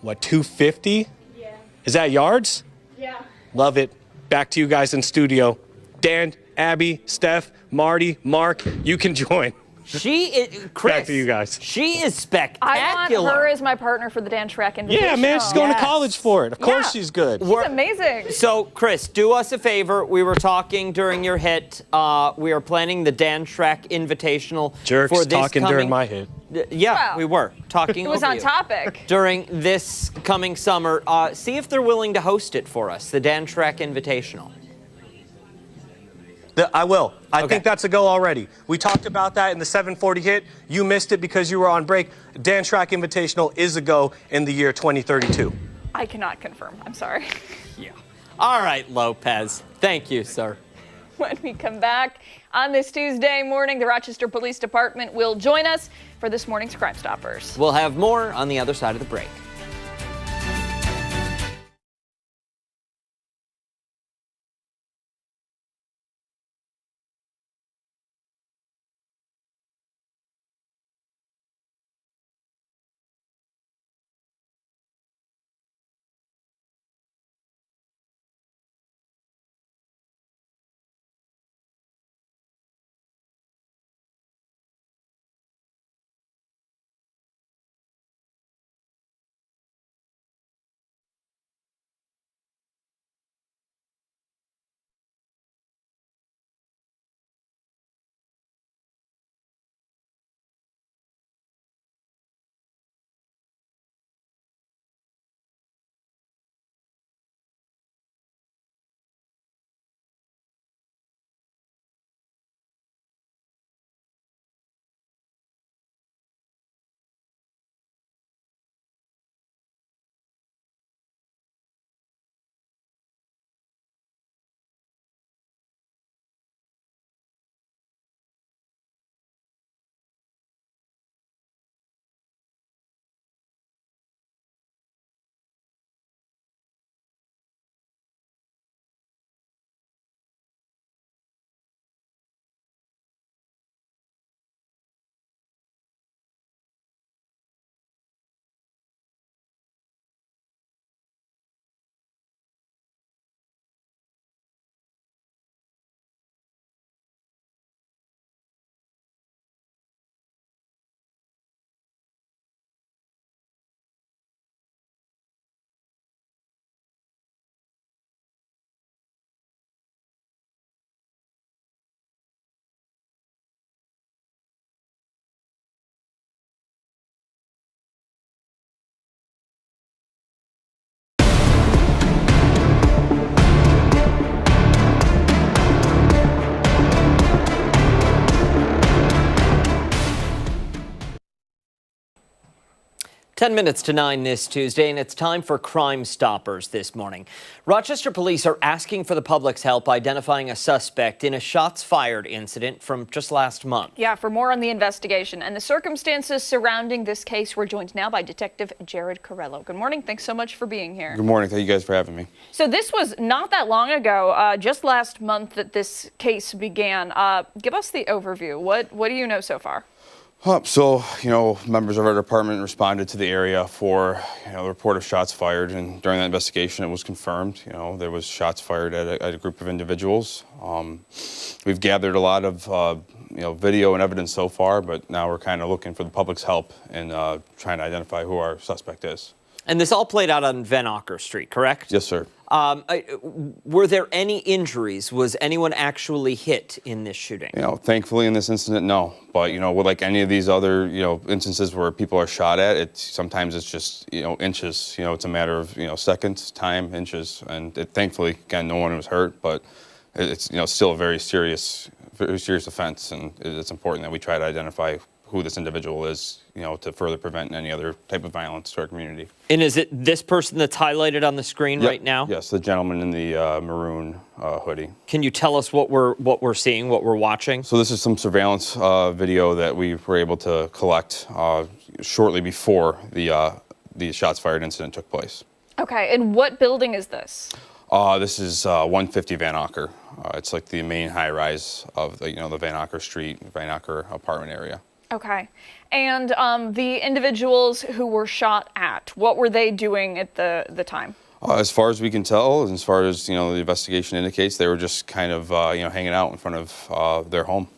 What, 250? Yeah. Is that yards? Yeah. Love it. Back to you guys in studio. Dan, Abby, Steph, Marty, Mark, you can join. Chris. Back to you guys. She is spectacular. I want her as my partner for the Dan Shrek Invitational. Yeah, man, she's going to college for it. Of course she's good. She's amazing. So, Chris, do us a favor. We were talking during your hit. We are planning the Dan Shrek Invitational Jerks for this talking during my hit. Yeah, Well, we were talking It was over on you. topic. During this coming summer, see if they're willing to host it for us, the Dan Shrek Invitational. I will. I Okay. think that's a go already. We talked about that in the 740 hit. You missed it because you were on break. Dan Shrek Invitational is a go in the year 2032. I cannot confirm. I'm sorry. Yeah. All right, Lopez. Thank you, sir. When we come back on this Tuesday morning, the Rochester Police Department will join us for this morning's Crime Stoppers. We'll have more on the other side of the break. Ten minutes to 9 this Tuesday, and it's time for Crime Stoppers this morning. Rochester police are asking for the public's help identifying a suspect in a shots fired incident from just last month. Yeah, for more on the investigation and the circumstances surrounding this case, we're joined now by Detective Jared Corello. Good morning. Thanks so much for being here. Good morning. Thank you guys for having me. So this was not that long ago, just last month that this case began. Give us the overview. What do you know so far? So, members of our department responded to the area for, the report of shots fired, and during that investigation, it was confirmed, there was shots fired at a group of individuals. We've gathered a lot of, video and evidence so far, but now we're kind of looking for the public's help in trying to identify who our suspect is. And this all played out on Van Auker Street, correct? Yes, sir. Were there any injuries? Was anyone actually hit in this shooting? Thankfully in this incident, no. But, with like any of these other, instances where people are shot at, sometimes it's just, inches. It's a matter of, seconds, time, inches. And thankfully, again, no one was hurt, but it's, still a very serious offense. And it's important that we try to identify who this individual is, to further prevent any other type of violence to our community. And is it this person that's highlighted on the screen right now? Yes, the gentleman in the maroon hoodie. Can you tell us what we're seeing, what we're watching? So this is some surveillance video that we were able to collect shortly before the shots fired incident took place. Okay, and what building is this? This is 150 Van Auker. It's like the main high-rise of the Van Auker Street, Van Auker apartment area. Okay. And the individuals who were shot at, what were they doing at the time? As far as we can tell, and as far as the investigation indicates, they were just kind of hanging out in front of their home.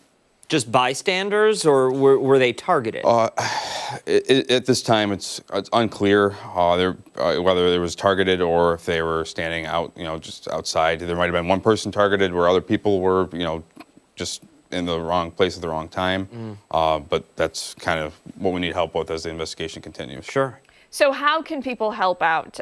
Just bystanders, or were they targeted? At this time, it's unclear whether it was targeted or if they were standing out, just outside. There might have been one person targeted, where other people were, just in the wrong place at the wrong time. But that's kind of what we need help with as the investigation continues. Sure. So how can people help out?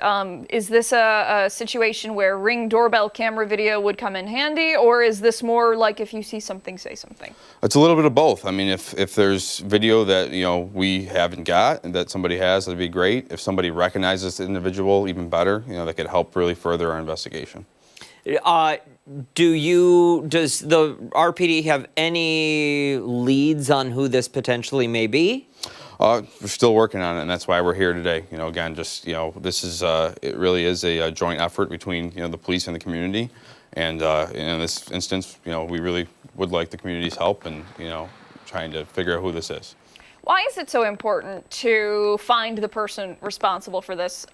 Is this a situation where Ring doorbell camera video would come in handy, or is this more like if you see something, say something? It's a little bit of both. I mean, if there's video that, you know, we haven't got and that somebody has, that'd be great. If somebody recognizes the individual, even better. You know, that could help really further our investigation. Does the RPD have any leads on who this potentially may be? We're still working on it, and that's why we're here today. You know, again, just, you know, this is, it really is a joint effort between, you know, the police and the community. And in this instance, you know, we really would like the community's help in, you know, trying to figure out who this is. Why is it so important to find the person responsible for this?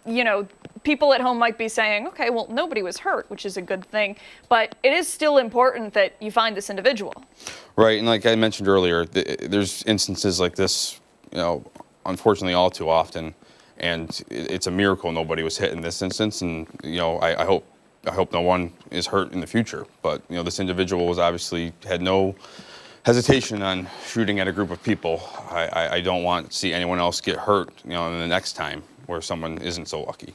You know, people at home might be saying, okay, well, nobody was hurt, which is a good thing, but it is still important that you find this individual. Right, and like I mentioned earlier, there's instances like this, you know, unfortunately all too often, and it's a miracle nobody was hit in this instance, and, you know, I hope no one is hurt in the future, but, you know, this individual was obviously had no hesitation on shooting at a group of people. I don't want to see anyone else get hurt, you know, in the next time where someone isn't so lucky.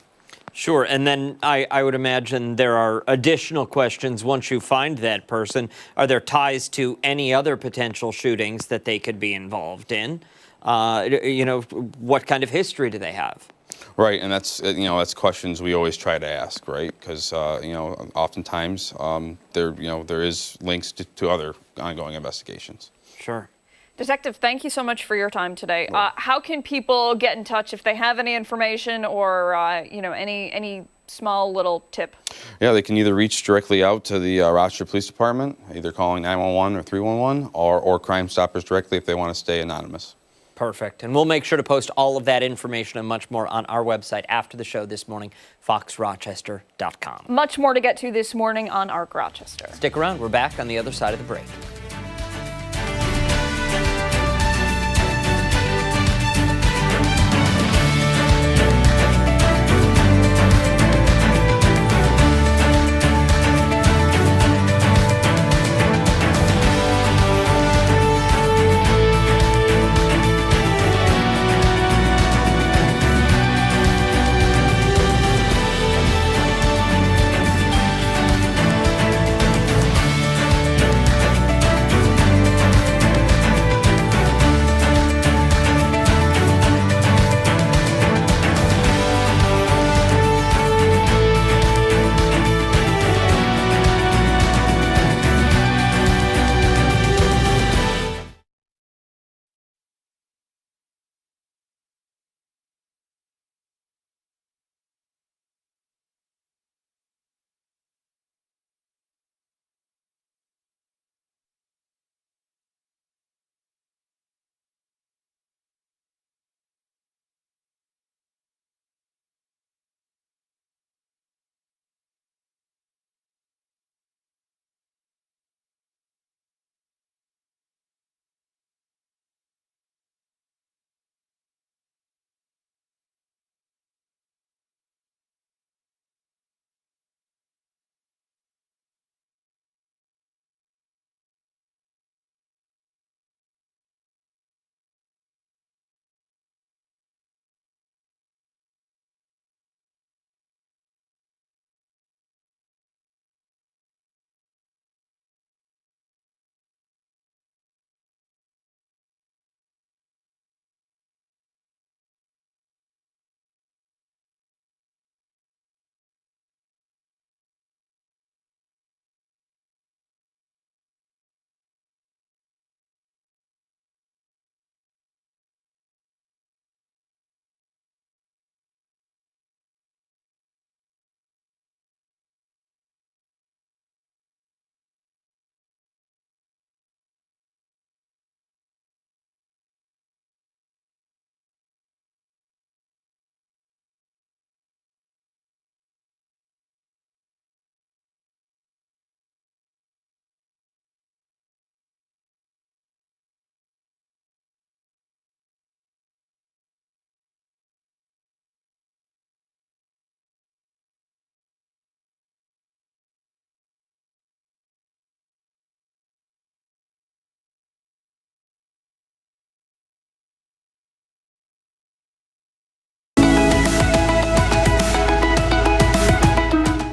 Sure, and then I would imagine there are additional questions once you find that person. Are there ties to any other potential shootings that they could be involved in? You know, what kind of history do they have? Right, and that's, you know, that's questions we always try to ask, right? Because, you know, oftentimes there is links to other ongoing investigations. Sure. Detective, thank you so much for your time today. How can people get in touch if they have any information or, you know, any small little tip? Yeah, they can either reach directly out to the Rochester Police Department, either calling 911 or 311, or Crime Stoppers directly if they want to stay anonymous. Perfect. And we'll make sure to post all of that information and much more on our website after the show this morning, foxrochester.com. Much more to get to this morning on Arc Rochester. Stick around. We're back on the other side of the break.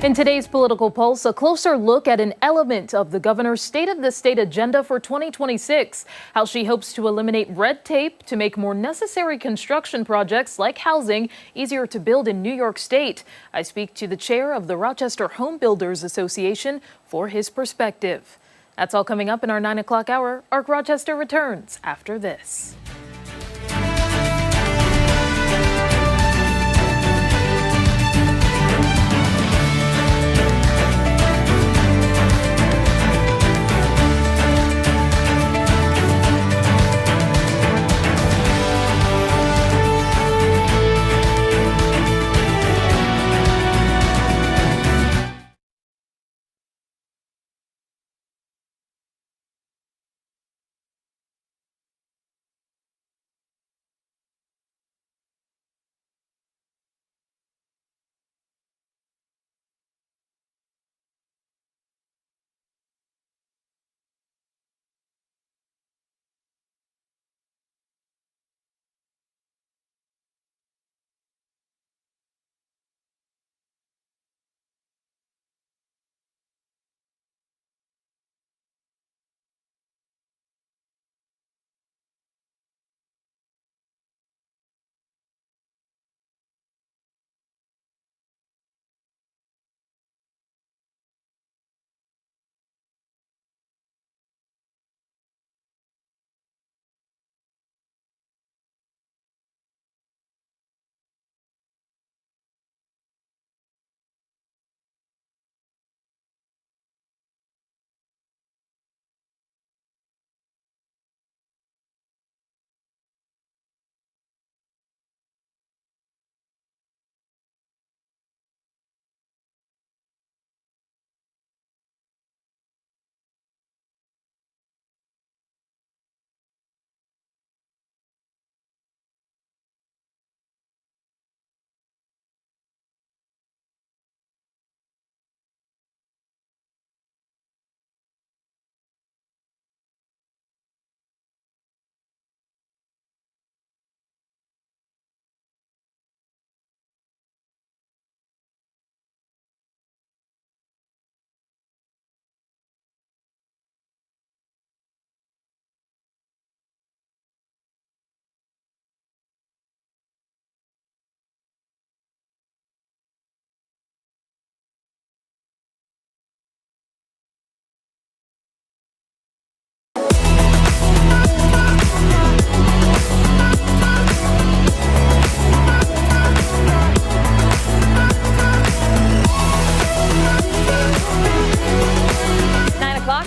In today's Political Pulse, a closer look at an element of the governor's State of the State agenda for 2026, how she hopes to eliminate red tape to make more necessary construction projects like housing easier to build in New York State. I speak to the chair of the Rochester Home Builders Association for his perspective. That's all coming up in our 9 o'clock hour. Arc Rochester returns after this.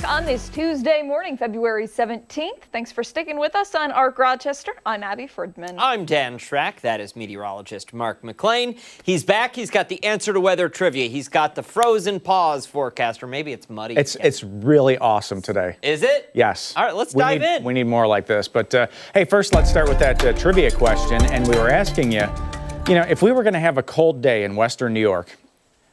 On this Tuesday morning, February 17th. Thanks for sticking with us on Arc Rochester. I'm Abby Ferdman. I'm Dan Schrack. That is meteorologist Mark McLean. He's back. He's got the answer to weather trivia. He's got the frozen paws forecast, or maybe it's muddy. It's really awesome today. Is it? Yes. All right, let's dive in. We need more like this. But hey, first let's start with that trivia question. And we were asking you, if we were going to have a cold day in Western New York,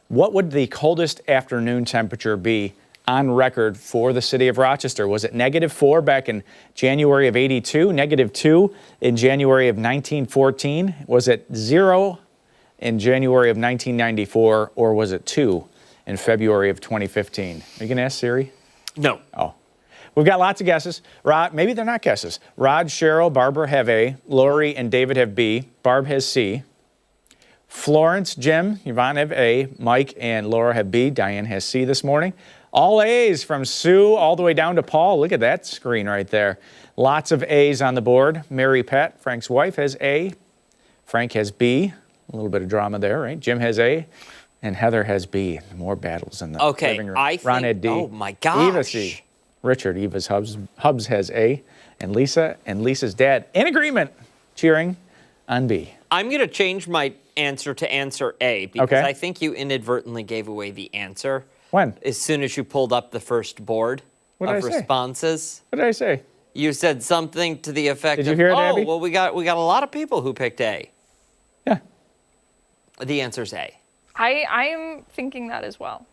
what would the coldest afternoon temperature be on record for the city of Rochester? Was it -4 back in January of '82, -2 in January of 1914? Was it 0 in January of 1994, or was it 2 in February of 2015? Are you going to ask Siri? No. Oh. We've got lots of guesses. Maybe they're not guesses. Rod, Cheryl, Barbara have A. Lori and David have B. Barb has C. Florence, Jim, Yvonne have A. Mike and Laura have B. Diane has C this morning. All A's from Sue all the way down to Paul. Look at that screen right there. Lots of A's on the board. Mary Pat, Frank's wife, has A. Frank has B. A little bit of drama there, right? Jim has A. And Heather has B. More battles in the living room. Ron had D. Oh, my gosh. Eva C. Richard, Eva's Hubs has A. And Lisa and Lisa's dad, in agreement, cheering on B. I'm going to change my answer to answer A because I think you inadvertently gave away the answer. When? As soon as you pulled up the first board of responses. What did I say? You said something to the effect Did you hear it, Abby? well, we got a lot of people who picked A. Yeah. The answer's A. I'm thinking that as well.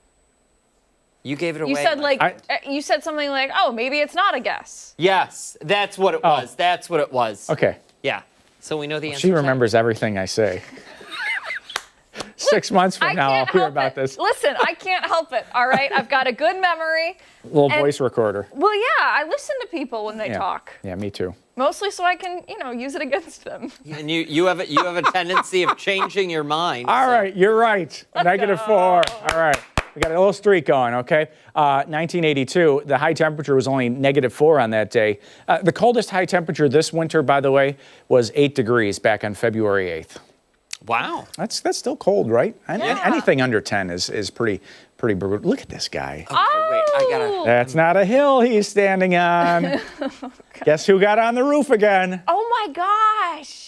You gave it away. You said you said something like, "Oh, maybe it's not a guess." Yes, that's what it was. That's what it was. Okay. Yeah. So we know the answer. She remembers everything I say. 6 months from I now, I'll can't hear help about it. this. Listen, I can't help it. All right, I've got a good memory. Little And- voice recorder. Well, yeah, I listen to people when they Yeah. talk, Yeah, me too. mostly so I can, use it against them. And you have a tendency of changing your mind. All right, you're right. -4. All right. We got a little streak going, okay? 1982, the high temperature was only -4 on that day. The coldest high temperature this winter, by the way, was 8 degrees back on February 8th. Wow. That's still cold, right? Yeah. Anything under 10 is pretty brutal. Look at this guy. Okay, wait, I gotta. That's not a hill he's standing on. Guess who got on the roof again? Oh my gosh.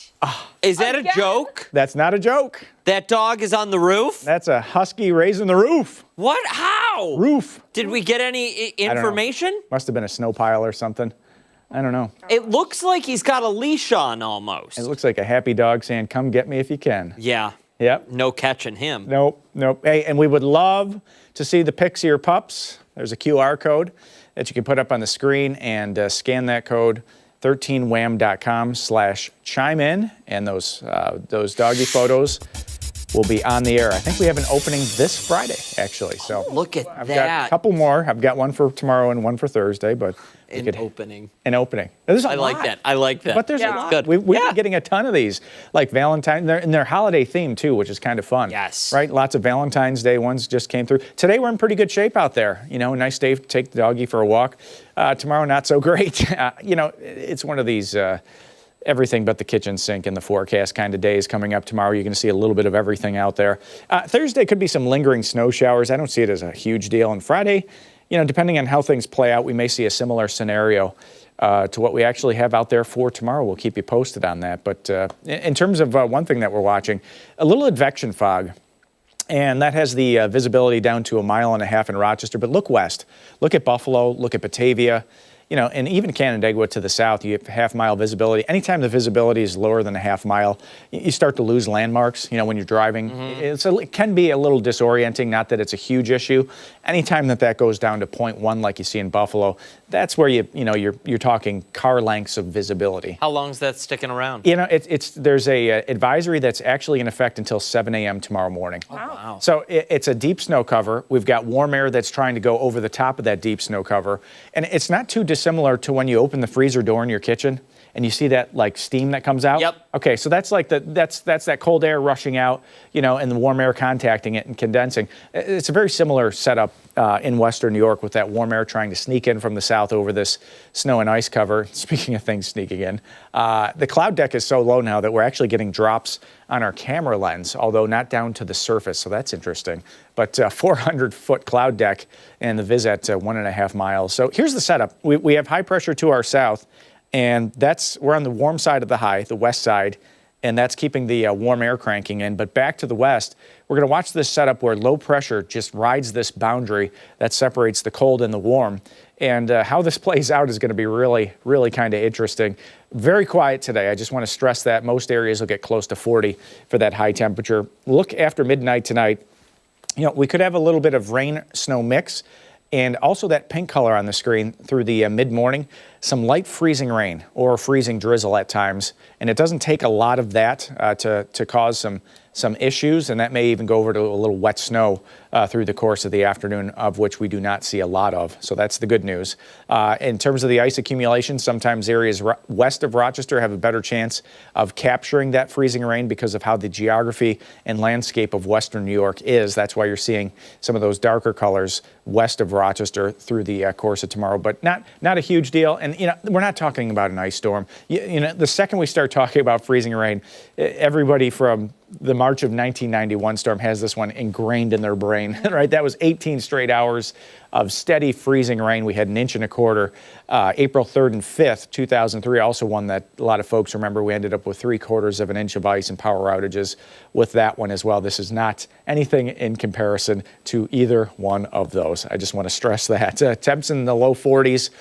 Is that Again? a joke? That's not a joke. That dog is on the roof? That's a husky raising the roof. What? How? Roof. Did we get any I don't know. information? Must have been a snow pile or something. I don't know. It looks like he's got a leash on almost. It looks like a happy dog saying, come get me if you can. Yeah. Yep. No catching him. Nope. Hey, and we would love to see the pics of your pups. There's a QR code that you can put up on the screen and scan that code, 13wham.com/chime in, and those doggy photos will be on the air. I think we have an opening this Friday, actually. So Look at I've that. got a couple more. I've got one for tomorrow and one for Thursday, but An opening. An opening. There's a I like lot. that. I like that. But there's a Yeah. lot. Good. We've been getting a ton of these, like Valentine, and they're holiday themed too, which is kind of fun. Yes. Right? Lots of Valentine's Day ones just came through. Today we're in pretty good shape out there. A nice day to take the doggy for a walk. Tomorrow, not so great. It's one of these everything but the kitchen sink in the forecast kind of days coming up tomorrow. You're going to see a little bit of everything out there. Thursday could be some lingering snow showers. I don't see it as a huge deal. And Friday, depending on how things play out, we may see a similar scenario to what we actually have out there for tomorrow. We'll keep you posted on that. But in terms of one thing that we're watching, a little advection fog. And that has the visibility down to 1.5 miles in Rochester. But look west. Look at Buffalo. Look at Batavia. And even Canandaigua to the south, you have half-mile visibility. Anytime the visibility is lower than a half mile, you start to lose landmarks, when you're driving. It can be a little disorienting, not that it's a huge issue. Anytime that goes down to 0.1 like you see in Buffalo, that's where you're talking car lengths of visibility. How long is that sticking around? There's a advisory that's actually in effect until 7 a.m. tomorrow morning. Oh, wow. So it's a deep snow cover. We've got warm air that's trying to go over the top of that deep snow cover. And it's not too dissimilar to when you open the freezer door in your kitchen and you see that like steam that comes out. Yep. Okay, so that's like that's that cold air rushing out, and the warm air contacting it and condensing. It's a very similar setup in western New York with that warm air trying to sneak in from the south over this snow and ice cover. Speaking of things sneaking in, the cloud deck is so low now that we're actually getting drops on our camera lens, although not down to the surface, so that's interesting. But 400-foot cloud deck and the viz at 1.5 miles. So here's the setup. We have high pressure to our south, and we're on the warm side of the high, the west side, and that's keeping the warm air cranking in. But back to the west, we're going to watch this setup where low pressure just rides this boundary that separates the cold and the warm. And how this plays out is going to be really, really kind of interesting. Very quiet today. I just want to stress that. Most areas will get close to 40 for that high temperature. Look after midnight tonight. We could have a little bit of rain-snow mix. And also that pink color on the screen through the mid-morning, some light freezing rain or freezing drizzle at times. And it doesn't take a lot of that to cause some issues, and that may even go over to a little wet snow through the course of the afternoon, of which we do not see a lot of. So that's the good news. In terms of the ice accumulation, sometimes areas west of Rochester have a better chance of capturing that freezing rain because of how the geography and landscape of western New York is. That's why you're seeing some of those darker colors west of Rochester through the course of tomorrow, but not a huge deal. And we're not talking about an ice storm. The second we start talking about freezing rain, everybody from the March of 1991 storm has this one ingrained in their brain, right? That was 18 straight hours of steady freezing rain. We had 1.25 inches. April 3rd and 5th, 2003, also one that a lot of folks remember. We ended up with 3/4 inch of ice and power outages with that one as well. This is not anything in comparison to either one of those. I just want to stress that. Temps in the low 40s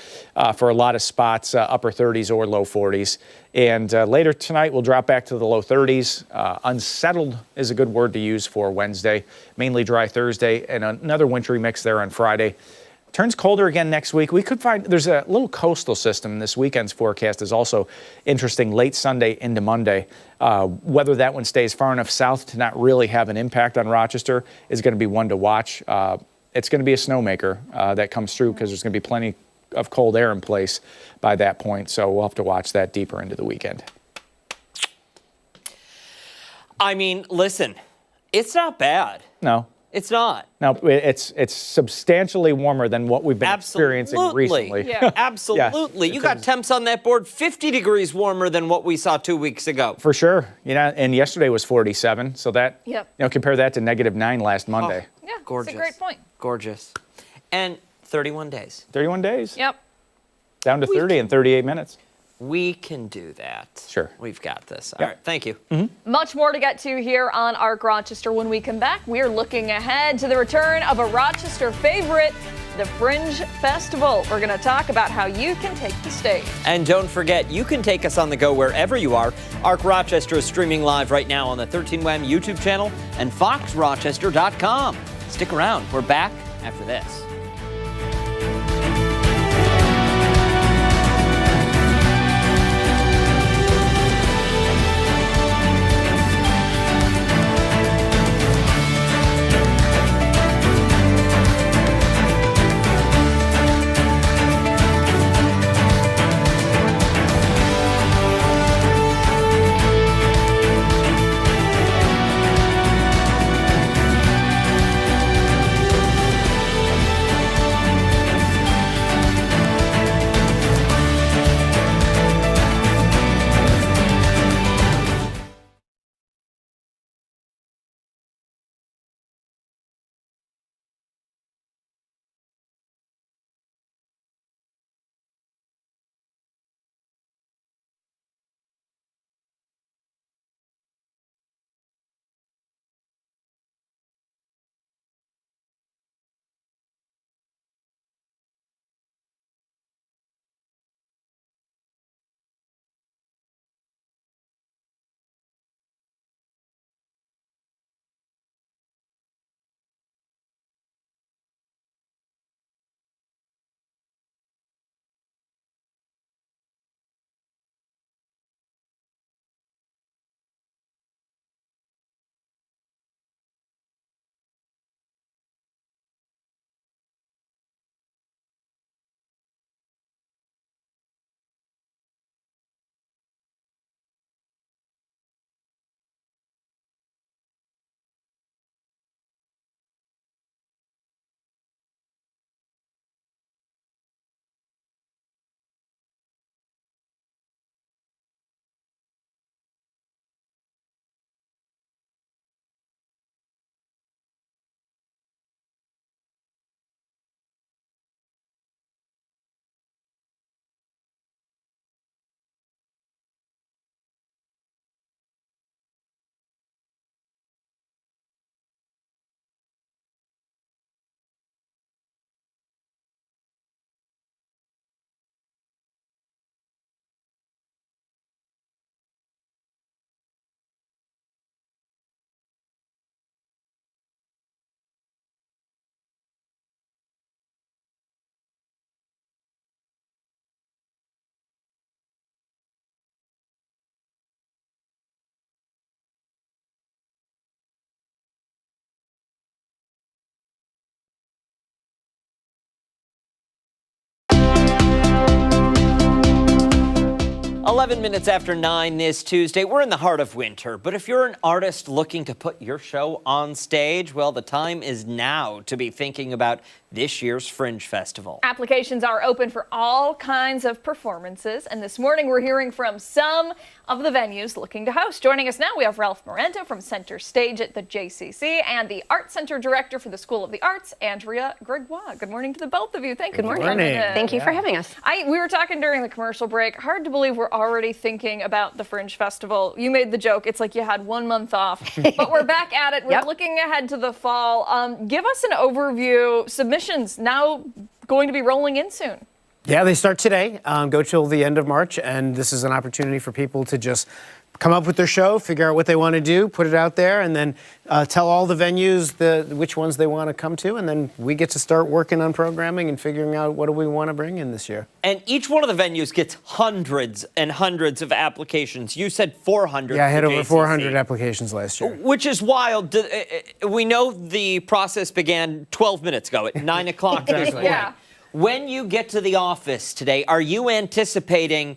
for a lot of spots, upper 30s or low 40s. And later tonight, we'll drop back to the low 30s. Unsettled is a good word to use for Wednesday. Mainly dry Thursday, and another wintry mix there on Friday. Turns colder again next week. We could find there's a little coastal system. This weekend's forecast is also interesting, late Sunday into Monday. Whether that one stays far enough south to not really have an impact on Rochester is going to be one to watch. It's going to be a snowmaker that comes through because there's going to be plenty of cold air in place by that point. So we'll have to watch that deeper into the weekend. I mean, listen, it's not bad. No. It's not. No, it's substantially warmer than what we've been experiencing recently. Yeah, absolutely. Yes. You got temps on that board 50 degrees warmer than what we saw 2 weeks ago. For sure. And yesterday was 47, so that, Yep. compare that to -9 last Monday. Yeah, gorgeous. That's a great point. Gorgeous. And 31 days. 31 days. Yep. Down to 30 in 38 minutes. We can do that. Sure. We've got this. All Yep. right. Thank you. Much more to get to here on Arc Rochester. When we come back, we're looking ahead to the return of a Rochester favorite, the Fringe Festival. We're going to talk about how you can take the stage. And don't forget, you can take us on the go wherever you are. Arc Rochester is streaming live right now on the 13WAM YouTube channel and foxrochester.com. Stick around. We're back after this. Eleven minutes after 9 this Tuesday. We're in the heart of winter, but if you're an artist looking to put your show on stage, well, the time is now to be thinking about this year's Fringe Festival. Applications are open for all kinds of performances, and this morning we're hearing from some of the venues looking to host. Joining us now, we have Ralph Morento from Center Stage at the JCC and the Art Center Director for the School of the Arts, Andrea Gregoire. Good morning to the both of you. Thank you. Good morning. Thank you for having us. We were talking during the commercial break. Hard to believe we're already thinking about the Fringe Festival. You made the joke. It's like you had 1 month off, but we're back at it. We're looking ahead to the fall. Give us an overview. Submissions now going to be rolling in soon. Yeah, they start today, go till the end of March, and this is an opportunity for people to just come up with their show, figure out what they want to do, put it out there, and then tell all the venues which ones they want to come to, and then we get to start working on programming and figuring out what do we want to bring in this year. And each one of the venues gets hundreds and hundreds of applications. You said 400. Yeah, I had for over JCC. 400 applications last year. Which is wild. We know the process began 12 minutes ago at 9 o'clock this Exactly. morning. Yeah. When you get to the office today, are you anticipating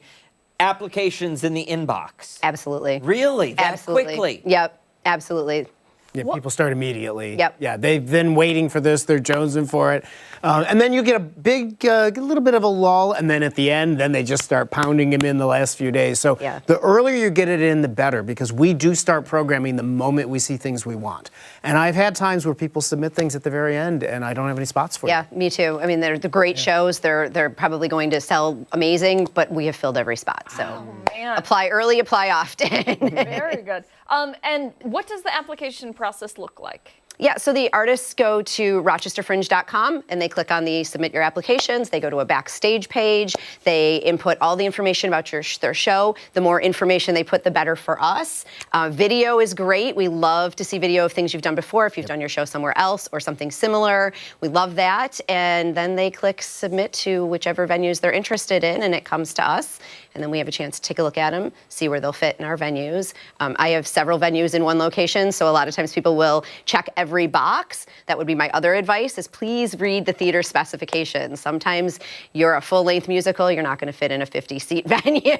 applications in the inbox? Absolutely. Really? That Absolutely. quickly? Yep, absolutely. Yeah, people start immediately. Yep. Yeah, they've been waiting for this. They're jonesing for it. And then you get a little bit of a lull, and then at the end, then they just start pounding them in the last few days. So the earlier you get it in, the better, because we do start programming the moment we see things we want. And I've had times where people submit things at the very end, and I don't have any spots for them. Yeah, me too. I mean, they're the great shows. They're probably going to sell amazing, but we have filled every spot. So apply early, apply often. Very good. And what does the application process look like? Yeah, so the artists go to rochesterfringe.com and they click on the submit your applications. They go to a backstage page. They input all the information about their show. The more information they put, the better for us. Video is great. We love to see video of things you've done before, if you've done your show somewhere else or something similar. We love that. And then they click submit to whichever venues they're interested in, and it comes to us. And then we have a chance to take a look at them, see where they'll fit in our venues. I have several venues in one location, so a lot of times people will check every box. That would be my other advice, is please read the theater specifications. Sometimes you're a full-length musical, you're not going to fit in a 50-seat venue.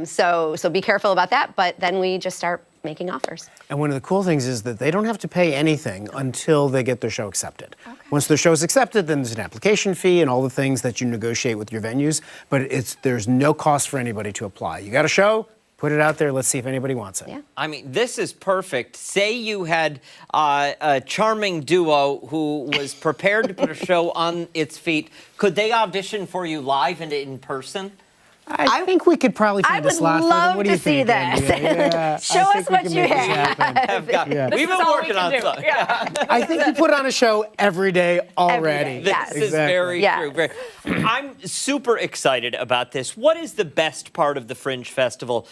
So be careful about that, but then we just start making offers. And one of the cool things is that they don't have to pay anything until they get their show accepted. Okay. Once their show is accepted, then there's an application fee and all the things that you negotiate with your venues, but there's no cost for anybody to apply. You got a show, put it out there, let's see if anybody wants it. Yeah. I mean, this is perfect. Say you had a charming duo who was prepared to put a show on its feet. Could they audition for you live and in person? I think we could probably find a slot for them. What do you think, Andrea? Yeah, Show us what you have. We've been working on something. I think you put on a show every day already. This is very true. I'm super excited about this. What is the best part of the Fringe Festival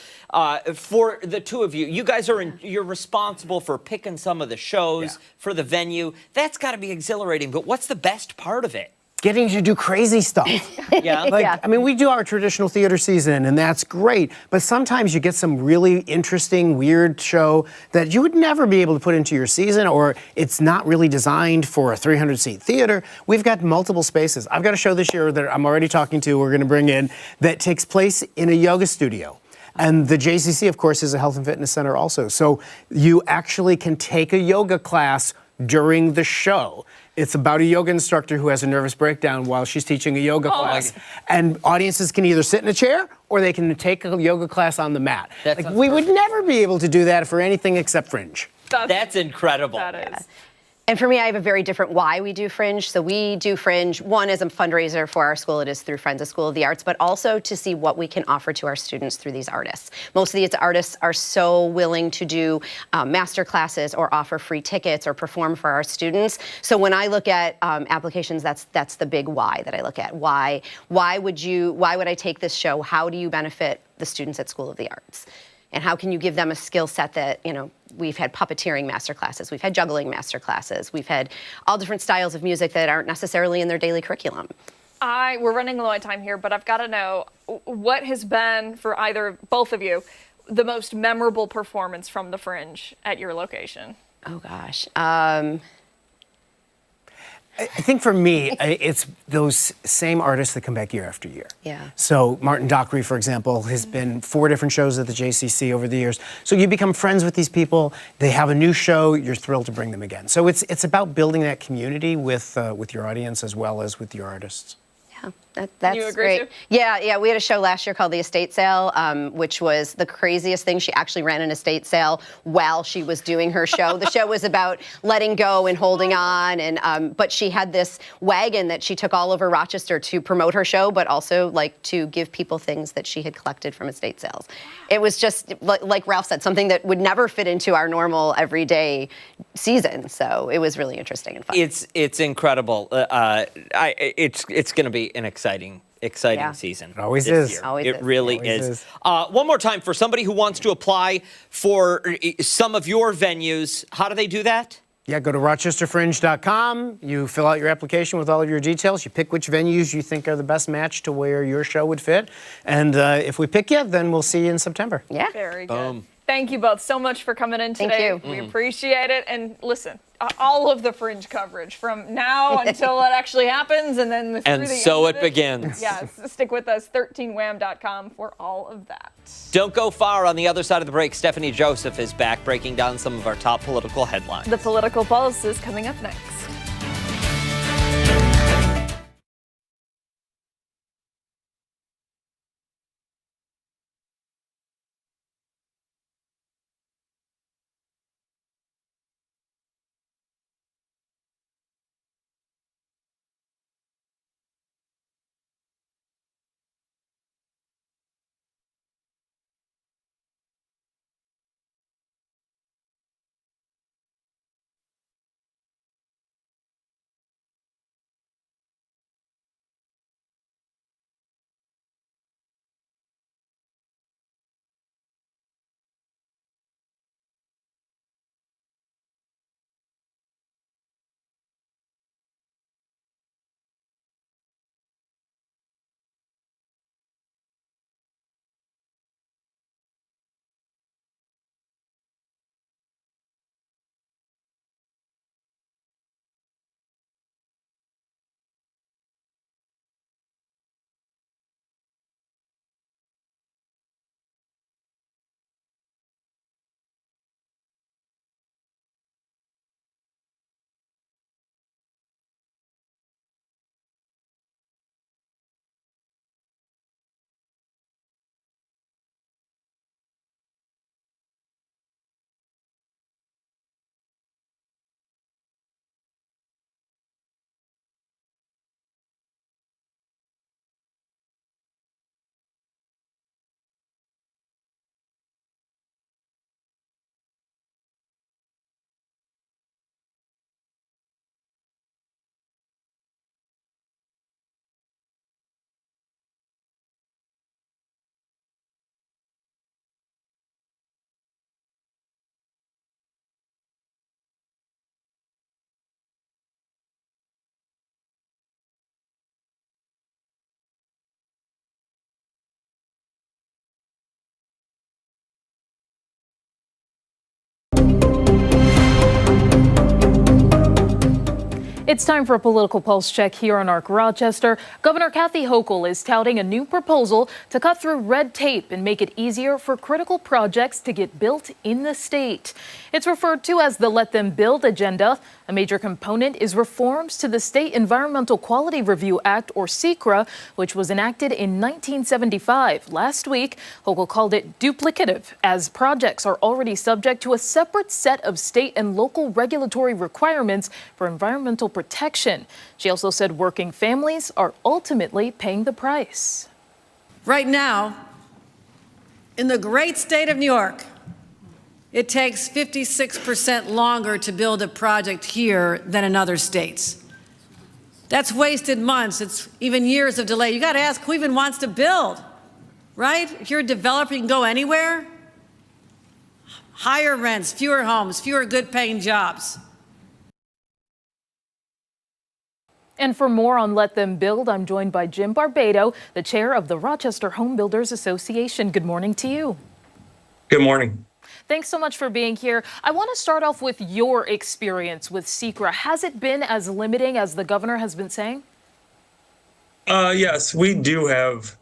for the two of you? You guys you're responsible for picking some of the shows for the venue. That's got to be exhilarating. But what's the best part of it? Getting to do crazy stuff. I mean, we do our traditional theater season, and that's great. But sometimes you get some really interesting, weird show that you would never be able to put into your season, or it's not really designed for a 300-seat theater. We've got multiple spaces. I've got a show this year that I'm already talking to, we're going to bring in, that takes place in a yoga studio. And the JCC, of course, is a health and fitness center also. So you actually can take a yoga class during the show. It's about a yoga instructor who has a nervous breakdown while she's teaching a yoga class. And audiences can either sit in a chair or they can take a yoga class on the mat. We would never be able to do that for anything except Fringe. That's incredible. That is. And for me, I have a very different why we do Fringe. So we do Fringe, one, as a fundraiser for our school. It is through Friends of School of the Arts, but also to see what we can offer to our students through these artists. Most of these artists are so willing to do master classes or offer free tickets or perform for our students. So when I look at applications, that's the big why that I look at. Why would I take this show? How do you benefit the students at School of the Arts? And how can you give them a skill set that, we've had puppeteering master classes, we've had juggling master classes, we've had all different styles of music that aren't necessarily in their daily curriculum. We're running low on time here, but I've got to know what has been, for both of you, the most memorable performance from the Fringe at your location? Oh, gosh. I think for me, it's those same artists that come back year after year. Yeah. So Martin Dockery, for example, has been 4 different shows at the JCC over the years. So you become friends with these people. They have a new show. You're thrilled to bring them again. So it's about building that community with your audience as well as with your artists. That's you agree great. too? Yeah, we had a show last year called The Estate Sale, which was the craziest thing. She actually ran an estate sale while she was doing her show. The show was about letting go and holding on, and but she had this wagon that she took all over Rochester to promote her show, but also to give people things that she had collected from estate sales. It was just, like Ralph said, something that would never fit into our normal everyday season. So it was really interesting and fun. It's incredible. It's going to be an exciting exciting season. It always this is. year. Always it is. really Always is. One more time, for somebody who wants to apply for some of your venues, how do they do that? Yeah, go to rochesterfringe.com. You fill out your application with all of your details. You pick which venues you think are the best match to where your show would fit. And if we pick you, then we'll see you in September. Yeah. Very good. Thank you both so much for coming in today. Thank you. We appreciate it. And listen, all of the Fringe coverage from now until it actually happens, and then through the so end of it begins. Yes, stick with us, 13wham.com for all of that. Don't go far. On the other side of the break, Stephanie Joseph is back breaking down some of our top political headlines. The Political Pulse is coming up next. It's time for a political pulse check here on ARC Rochester. Governor Kathy Hochul is touting a new proposal to cut through red tape and make it easier for critical projects to get built in the state. It's referred to as the Let Them Build agenda. A major component is reforms to the State Environmental Quality Review Act, or SECRA, which was enacted in 1975. Last week, Hochul called it duplicative, as projects are already subject to a separate set of state and local regulatory requirements for environmental protection. She also said working families are ultimately paying the price. Right now, in the great state of New York, it takes 56% longer to build a project here than in other states. That's wasted months. It's even years of delay. You got to ask who even wants to build, right? If you're a developer, you can go anywhere. Higher rents, fewer homes, fewer good-paying jobs. And for more on Let Them Build, I'm joined by Jim Barbado, the chair of the Rochester Home Builders Association. Good morning to you. Good morning. Thanks so much for being here. I want to start off with your experience with SECRA. Has it been as limiting as the governor has been saying? Yes, we do have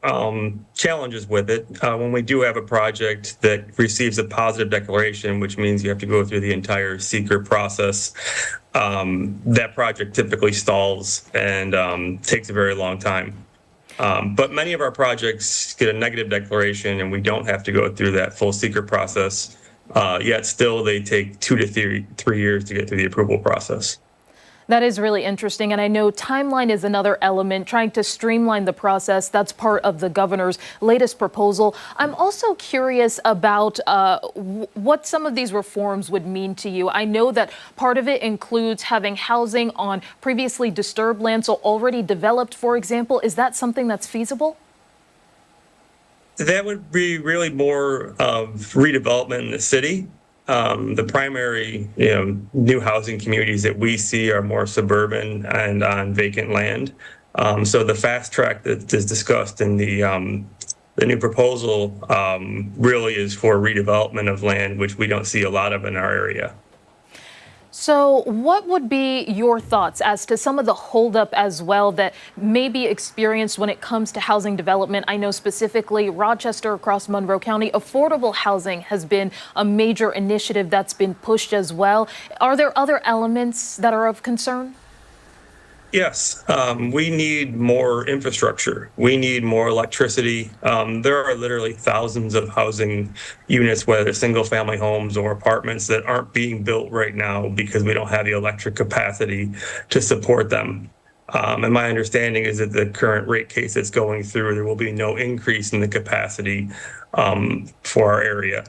challenges with it. When we do have a project that receives a positive declaration, which means you have to go through the entire SECRA process, that project typically stalls and takes a very long time. But many of our projects get a negative declaration and we don't have to go through that full SECRA process. Yet still they take 2 to 3 years to get through the approval process. That is really interesting. And I know timeline is another element, trying to streamline the process. That's part of the governor's latest proposal. I'm also curious about what some of these reforms would mean to you. I know that part of it includes having housing on previously disturbed land, so already developed, for example. Is that something that's feasible? That would be really more of redevelopment in the city. The primary, new housing communities that we see are more suburban and on vacant land. So the fast track that is discussed in the new proposal really is for redevelopment of land, which we don't see a lot of in our area. So what would be your thoughts as to some of the holdup as well that may be experienced when it comes to housing development? I know specifically Rochester, across Monroe County, affordable housing has been a major initiative that's been pushed as well. Are there other elements that are of concern? Yes, we need more infrastructure. We need more electricity. There are literally thousands of housing units, whether it's single family homes or apartments, that aren't being built right now because we don't have the electric capacity to support them. And my understanding is that the current rate case that's going through, there will be no increase in the capacity for our area.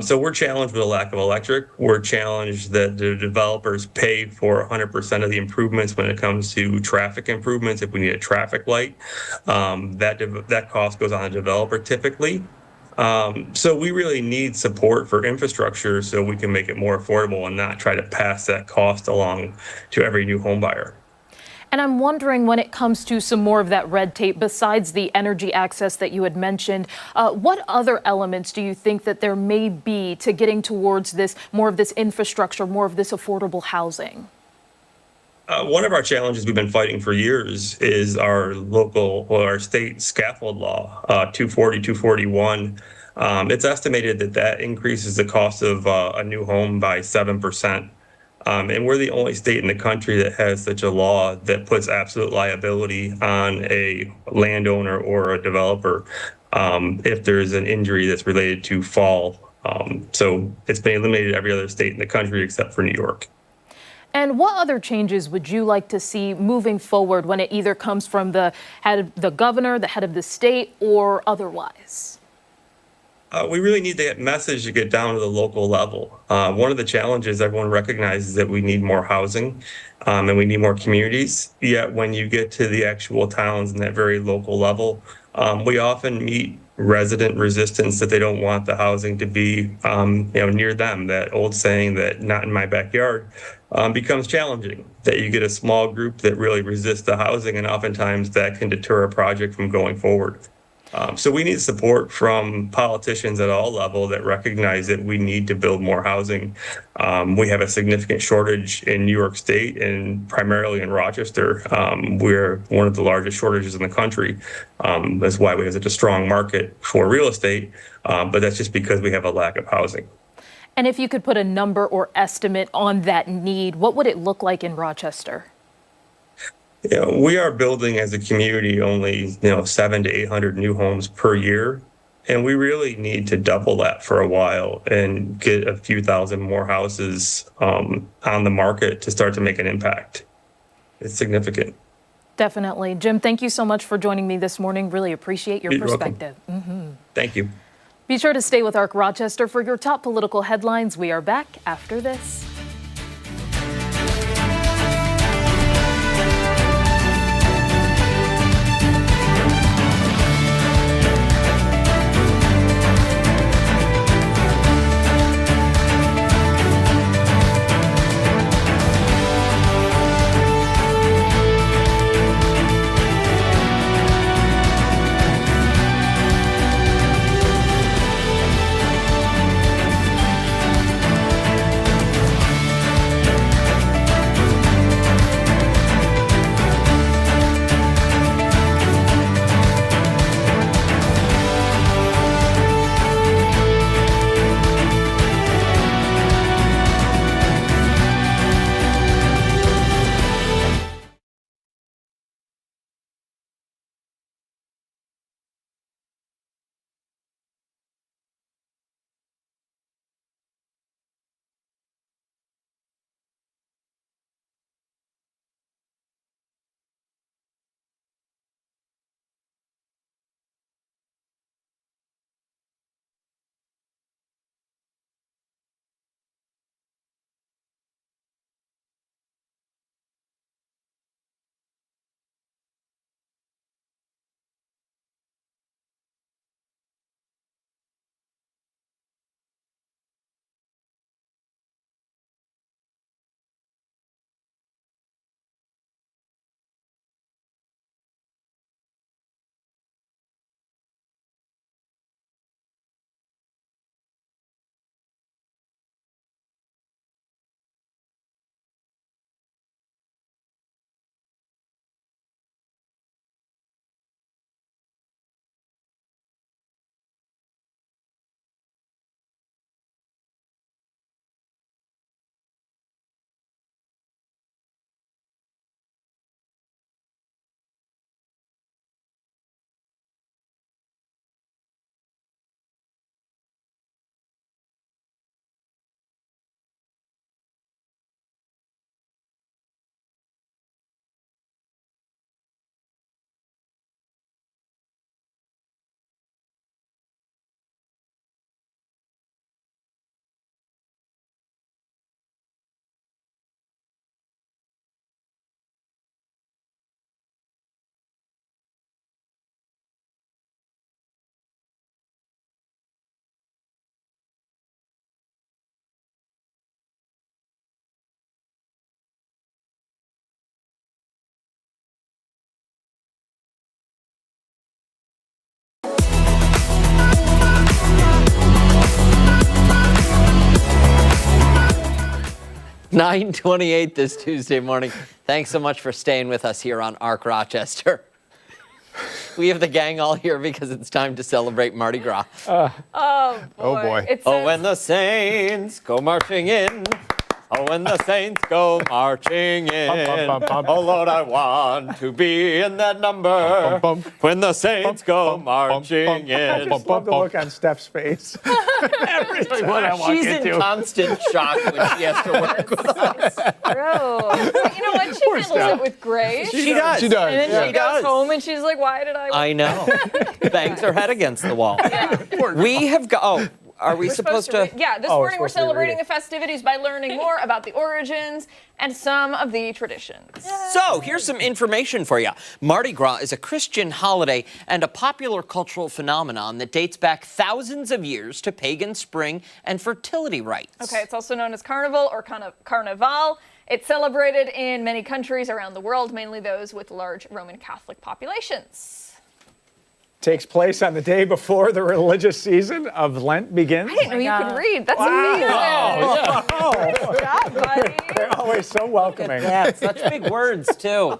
So we're challenged with a lack of electric. We're challenged that the developers pay for 100% of the improvements when it comes to traffic improvements. If we need a traffic light, that cost goes on the developer typically. So we really need support for infrastructure so we can make it more affordable and not try to pass that cost along to every new home buyer. And I'm wondering, when it comes to some more of that red tape, besides the energy access that you had mentioned, what other elements do you think that there may be to getting towards this, more of this infrastructure, more of this affordable housing? One of our challenges we've been fighting for years is our local or our state scaffold law, 240, 241. It's estimated that increases the cost of a new home by 7%. And we're the only state in the country that has such a law that puts absolute liability on a landowner or a developer if there's an injury that's related to fall. So it's been eliminated in every other state in the country except for New York. And what other changes would you like to see moving forward when it either comes from the head of the governor, the head of the state, or otherwise? We really need that message to get down to the local level. One of the challenges everyone recognizes that we need more housing and we need more communities. Yet when you get to the actual towns and that very local level, we often meet resident resistance that they don't want the housing to be near them. That old saying that "not in my backyard" becomes challenging. That you get a small group that really resists the housing, and oftentimes that can deter a project from going forward. So we need support from politicians at all levels that recognize that we need to build more housing. We have a significant shortage in New York State and primarily in Rochester. We're one of the largest shortages in the country. That's why we have such a strong market for real estate, but that's just because we have a lack of housing. And if you could put a number or estimate on that need, what would it look like in Rochester? We are building as a community only 700 to 800 new homes per year, and we really need to double that for a while and get a few thousand more houses on the market to start to make an impact. It's significant. Definitely. Jim, thank you so much for joining me this morning. Really appreciate your perspective. Thank you. Be sure to stay with ARC Rochester for your top political headlines. We are back after this. 9:28 this Tuesday morning. Thanks so much for staying with us here on Arc Rochester. We have the gang all here because it's time to celebrate Mardi Gras. Oh boy. It says, when the saints go marching in. Oh, when the saints go marching in. Oh, Lord, I want to be in that number. When the saints go marching in. I just love the look on Steph's face. Every time I walk She's into. in constant shock when she has to work with us. Bro. But you know what? She handles it with grace. She does. She does. And then she She does. goes home and she's like, why did I? I know. Bangs her head against the wall. We have got. Oh, are we We're supposed to? Yeah, this Oh, we're morning we're supposed to be celebrating reading. the festivities by learning more about the origins and some of the traditions. So, here's some information for you. Mardi Gras is a Christian holiday and a popular cultural phenomenon that dates back thousands of years to pagan spring and fertility rites. Okay, it's also known as Carnival or Carnival. It's celebrated in many countries around the world, mainly those with large Roman Catholic populations. Takes place on the day before the religious season of Lent begins. I didn't know you could read. That's amazing. Good job, buddy. They're always so welcoming. Yeah, such big words, too.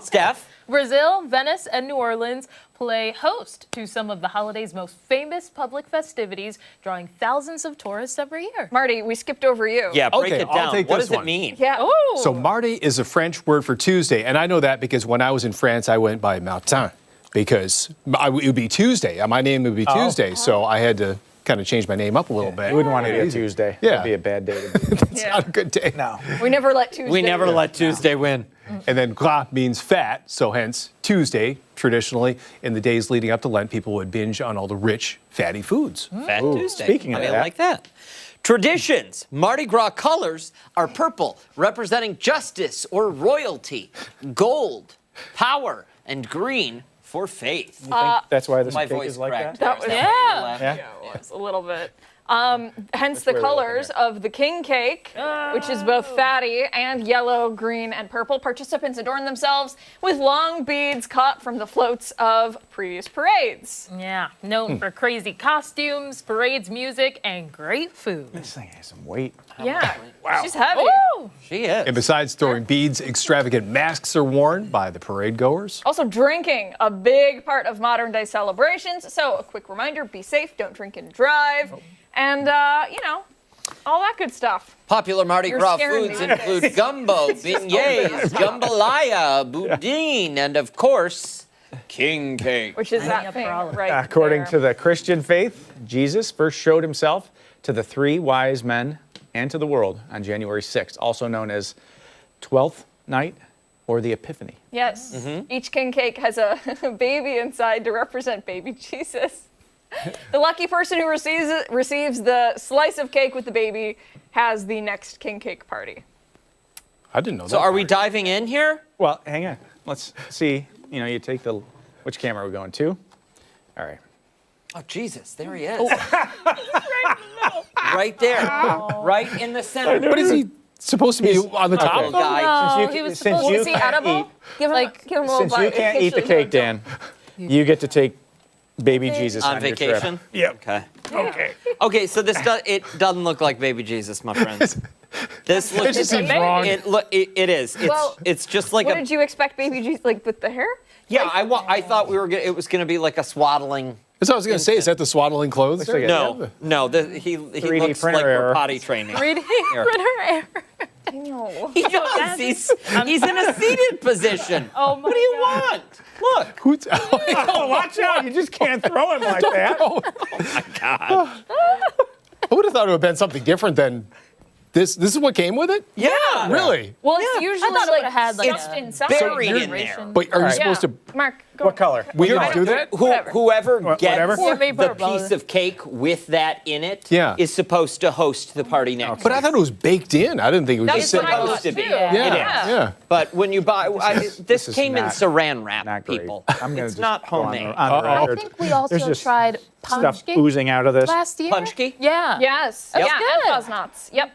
Steph? Brazil, Venice, and New Orleans play host to some of the holiday's most famous public festivities, drawing thousands of tourists every year. Marty, we skipped over you. Yeah, break Okay, it down. I'll take What this does one. it mean? Yeah. Oh. So Mardi is a French word for Tuesday, and I know that because when I was in France, I went by Martin because it would be Tuesday. My name would be Tuesday, so I had to kind of change my name up a little bit. You wouldn't want to be a Tuesday. Yeah. That'd be a bad day to be. It's not a good day. No. We never let Tuesday. We never let Tuesday win. And then gras means fat, so hence Tuesday, traditionally, in the days leading up to Lent, people would binge on all the rich, fatty foods. Fat Tuesday. speaking of I that. like that. Traditions. Mardi Gras colors are purple, representing justice or royalty, gold, power, and green for faith. That's why this My cake voice is like cracked. that? That was Yeah. it was a little bit. Hence the way we're looking colors of the king cake, which is both fatty and yellow, green, and purple. Participants adorn themselves with long beads caught from the floats of previous parades. Yeah, known for crazy costumes, parades, music, and great food. This thing has some weight. Yeah, she's heavy. Ooh. She is. And besides throwing beads, extravagant masks are worn by the parade goers. Also, drinking, a big part of modern day celebrations. So, a quick reminder, be safe, don't drink and drive. And, all that good stuff. Popular Mardi You're Gras scaring foods me. include gumbo, beignets, jambalaya, boudin, and of course, king cake. Which is that thing right According there. to the Christian faith, Jesus first showed himself to the three wise men and to the world on January 6th, also known as 12th night or the Epiphany. Yes. Each king cake has a baby inside to represent baby Jesus. The lucky person who receives the slice of cake with the baby has the next king cake party. I didn't know that. So are we diving in here? Well, hang on. Let's see. You take which camera are we going to? All right. Oh, Jesus, there he is. Right there. Right in the center. What is he supposed to be on the top? Okay. Guy. No, he was since supposed you Was he can't edible? eat, Give him, give him a little since you bite. can't eat the cake, Dan, you get to take baby Jesus On on your vacation? trip. Yep. Okay. Okay, so it doesn't look like baby Jesus, my friends. This looks. It just seems wrong. It is. It's just like What a. did you expect baby Jesus, like with the hair? Yeah, I thought it was gonna be like a swaddling. That's what I was going to say. Is that the swaddling clothes? like No. He 3D looks printer like we're error. potty training. Reading Here. printer error. No. He does. He's in a seated position. Oh my What do you want? Look. Who's, Oh, watch out. You just can't throw him like that. Oh my God. I would have thought it would have been something different than this. This is what came with it? Yeah. Really? Well, it's usually I thought it like would've had, like, stuffed a- inside. Buried in there. But are you supposed to? Mark, go. What color? We don't do that? Whoever gets whatever? Yeah, maybe the purple. piece of cake with that in it Yeah. is supposed to host the party next. But I thought it was baked in. I didn't think it was That's just It's sitting. what I supposed thought to be. too. Yeah. Yeah. But when you buy, this is came in not- saran wrap, Not great. people. I'm gonna It's just not go on homemade. the I record. think we also There's just tried punch stuff cake oozing out of this. last year. Punchki? Yeah. Yes. That's yeah, good. and Fuzz-Nuts. Yep.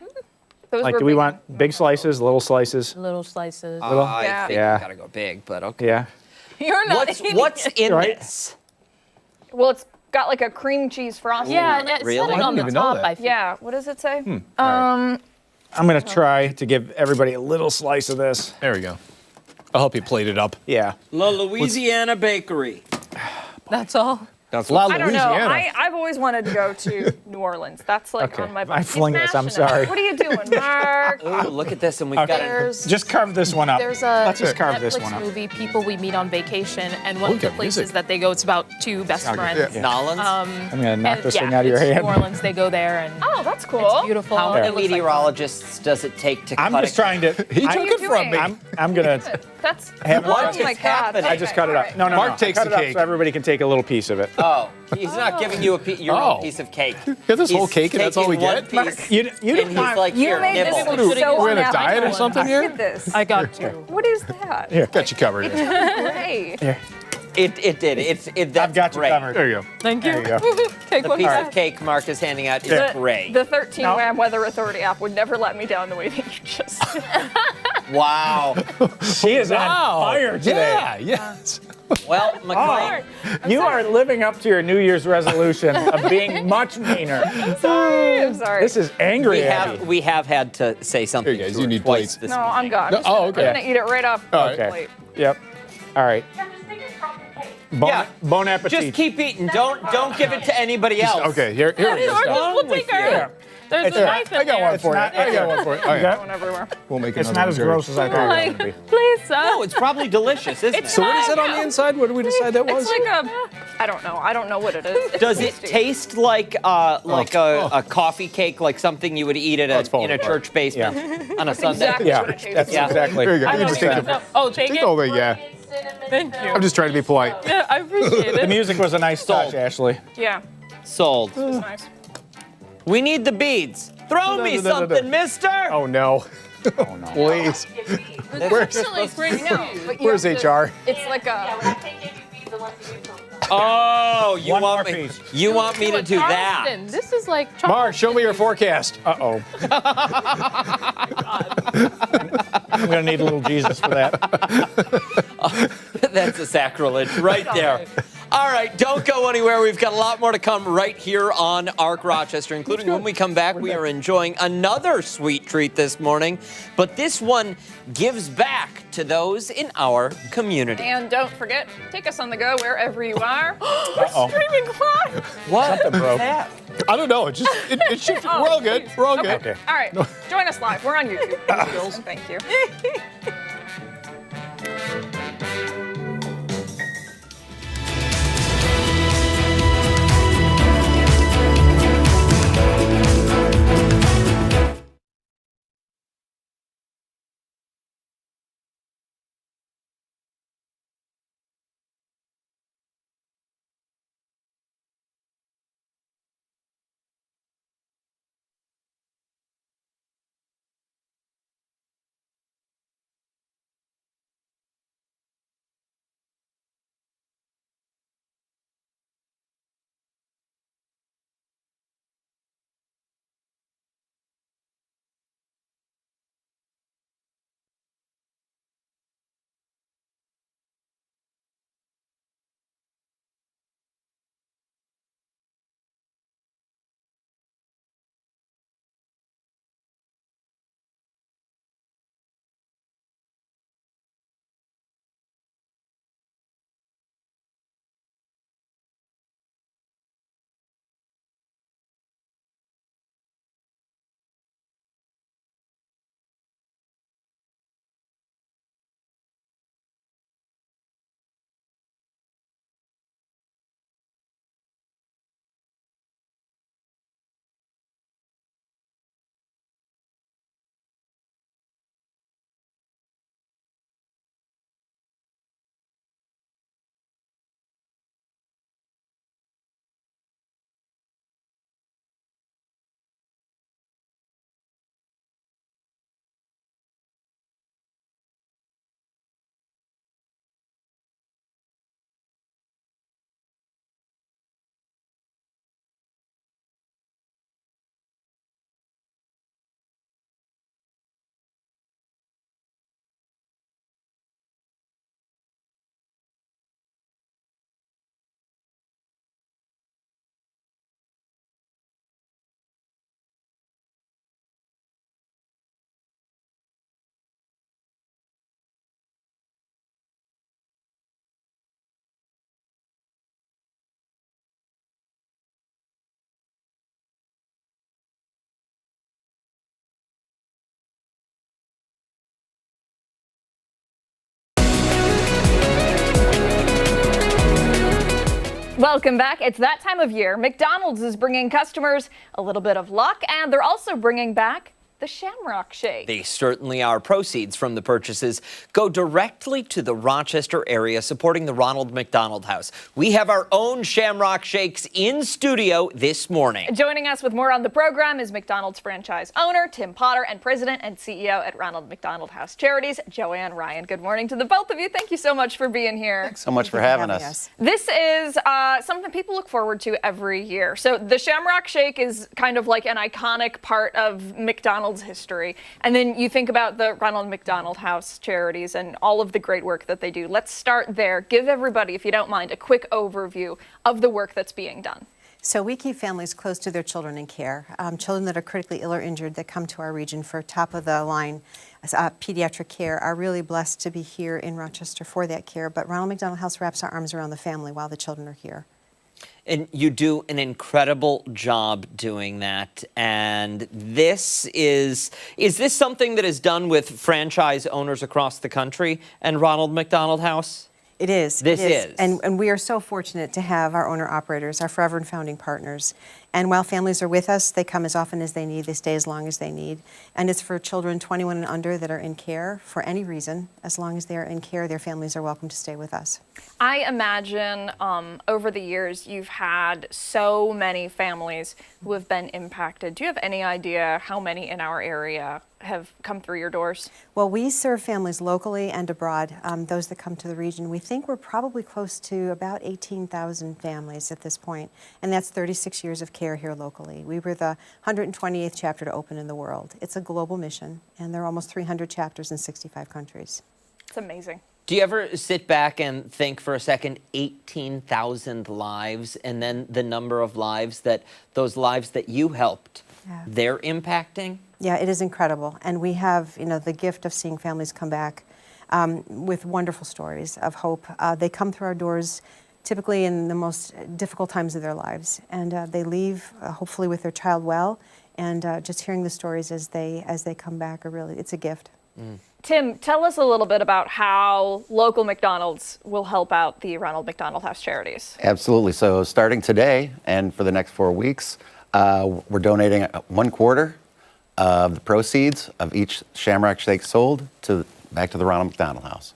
Those Like, were do we big. want big slices, little slices? Little slices. I Yeah. think Yeah. we gotta go big, but okay. Yeah. You're not eating What's it. in Right. this? Well, it's got like a cream cheese frosting. Yeah, on and it Really? said it I on didn't the even know top. that. I think. Yeah. What does it say? All right. I'm going to try to give everybody a little slice of this. There we go. I'll help you plate it up. Yeah. La Louisiana Bakery. That's all. That's La I don't know. Louisiana. I've always wanted to go to New Orleans. That's like Okay. on my I bucket. fling He's this, I'm mashing it. sorry. What are you doing, Mark? Ooh, look at this, and we've got it. Just carve this one up. There's a Let's just carve Netflix this one up. movie, People We Meet on Vacation, and one Look of the at places music. that they go, it's about two best friends. Yeah. Nolans. I'm going to knock And this yeah, thing out of your it's hand. New Orleans, they go there, and Oh, that's cool. it's beautiful. How It many looks like meteorologists does it take to I'm cut just trying to. He I- took it from me. I'm going to That's have oh it. my God. I just cut it up. No, Mark no. takes I cut the it up cake. so everybody can take a little piece of it. Oh, he's not giving you your own piece of cake. Get this whole He's cake and that's all we taking get? one piece, You and didn't he's want. like, You here, made this nibble. look so We're in a unethical. diet or something here? Look at this. I got you. What is that? Here. Got you covered. Great. Here. It did. That's I've got you great. covered. There you go. Thank you. There you go. Take The one piece back. of cake Mark is handing out is There. great. The 13 No. WAM Weather Authority app would never let me down the way that you just did. Wow. She is on fire today. Yeah, yes. Well, McLean, You are living up to your New Year's resolution of being much meaner. I'm sorry. This is angry at me. we have had to say something. Here you guys, to you her need twice plates. this No, morning. I'm gone. No, oh, okay. I'm gonna eat it right off All the right. plate. Yep. All right. Yeah, just think it's from the cake. Bon, Yeah. bon appetit. Just keep eating. Don't give it to anybody else. Okay, here we go. We'll take you? her. There's It's a all knife in I got there. one for you. I got one for you. Okay. Going everywhere. We'll make It's another not as one, gross as I thought it was going to be. Please, sir. No, it's probably delicious, isn't it? So what is it on the inside? What did we decide that was? It's like a, I don't know what it is. It's Does it tasty. taste like a coffee cake, like something you would eat at it's falling in a apart. church basement on a Sunday? Exactly Yeah, what it tastes that's like. exactly. There you go. I You don't just take even the, know. Oh, take take it. the whole thing, yeah. Thank you. I'm just trying to be polite. Yeah, I appreciate The it. music was a nice touch, Sold. Ashley. Yeah, Sold. it's nice. We need the beads. Throw me something, mister. Oh no. Oh, no. Please. Unfortunately, Chris, No, but you Where's have to- HR? It's like Yeah, a. when I can't give you beads unless you do something. Oh, you One want more me? piece. You want me to do that? Charleston. This is like Charleston. Mark, show me your forecast. Uh-oh. I'm going to need a little Jesus for that. That's a sacrilege right there. All right, don't go anywhere. We've got a lot more to come right here on ARC Rochester, including when we come back, we are enjoying another sweet treat this morning, but this one gives back to those in our community. And don't forget, take us on the go wherever you are. Uh-oh. Streaming live. What? Something broke. That? I don't know. It shifted. We're all good. We're all good. Okay. All right, join us live. We're on YouTube. And thank you. Welcome back. It's that time of year. McDonald's is bringing customers a little bit of luck, and they're also bringing back the Shamrock Shake. They certainly are. Proceeds from the purchases go directly to the Rochester area, supporting the Ronald McDonald House. We have our own Shamrock Shakes in studio this morning. Joining us with more on the program is McDonald's franchise owner Tim Potter and president and CEO at Ronald McDonald House Charities, Joanne Ryan. Good morning to the both of you. Thank you so much for being here. Thanks so much for having us. This is something people look forward to every year. So the Shamrock Shake is kind of like an iconic part of McDonald's history. And then you think about the Ronald McDonald House Charities and all of the great work that they do. Let's start there. Give everybody, if you don't mind, a quick overview of the work that's being done. So we keep families close to their children in care. Children that are critically ill or injured that come to our region for top-of-the-line pediatric care are really blessed to be here in Rochester for that care. But Ronald McDonald House wraps our arms around the family while the children are here. And you do an incredible job doing that. And this is this something that is done with franchise owners across the country and Ronald McDonald House? It is. This is. And we are so fortunate to have our owner-operators, our forever and founding partners. And while families are with us, they come as often as they need, they stay as long as they need. And it's for children 21 and under that are in care for any reason. As long as they're in care, their families are welcome to stay with us. I imagine over the years you've had so many families who have been impacted. Do you have any idea how many in our area have come through your doors? Well, we serve families locally and abroad, those that come to the region. We think we're probably close to about 18,000 families at this point, and that's 36 years of care here locally. We were the 128th chapter to open in the world. It's a global mission, and there are almost 300 chapters in 65 countries. It's amazing. Do you ever sit back and think for a second, 18,000 lives, and then the number of lives that those lives that you helped, they're impacting? Yeah, it is incredible. And we have, the gift of seeing families come back with wonderful stories of hope. They come through our doors typically in the most difficult times of their lives. And they leave hopefully with their child well. And just hearing the stories as they come back it's a gift. Tim, tell us a little bit about how local McDonald's will help out the Ronald McDonald House Charities. Absolutely. So starting today and for the next 4 weeks, we're donating 1/4 of the proceeds of each Shamrock Shake sold back to the Ronald McDonald House.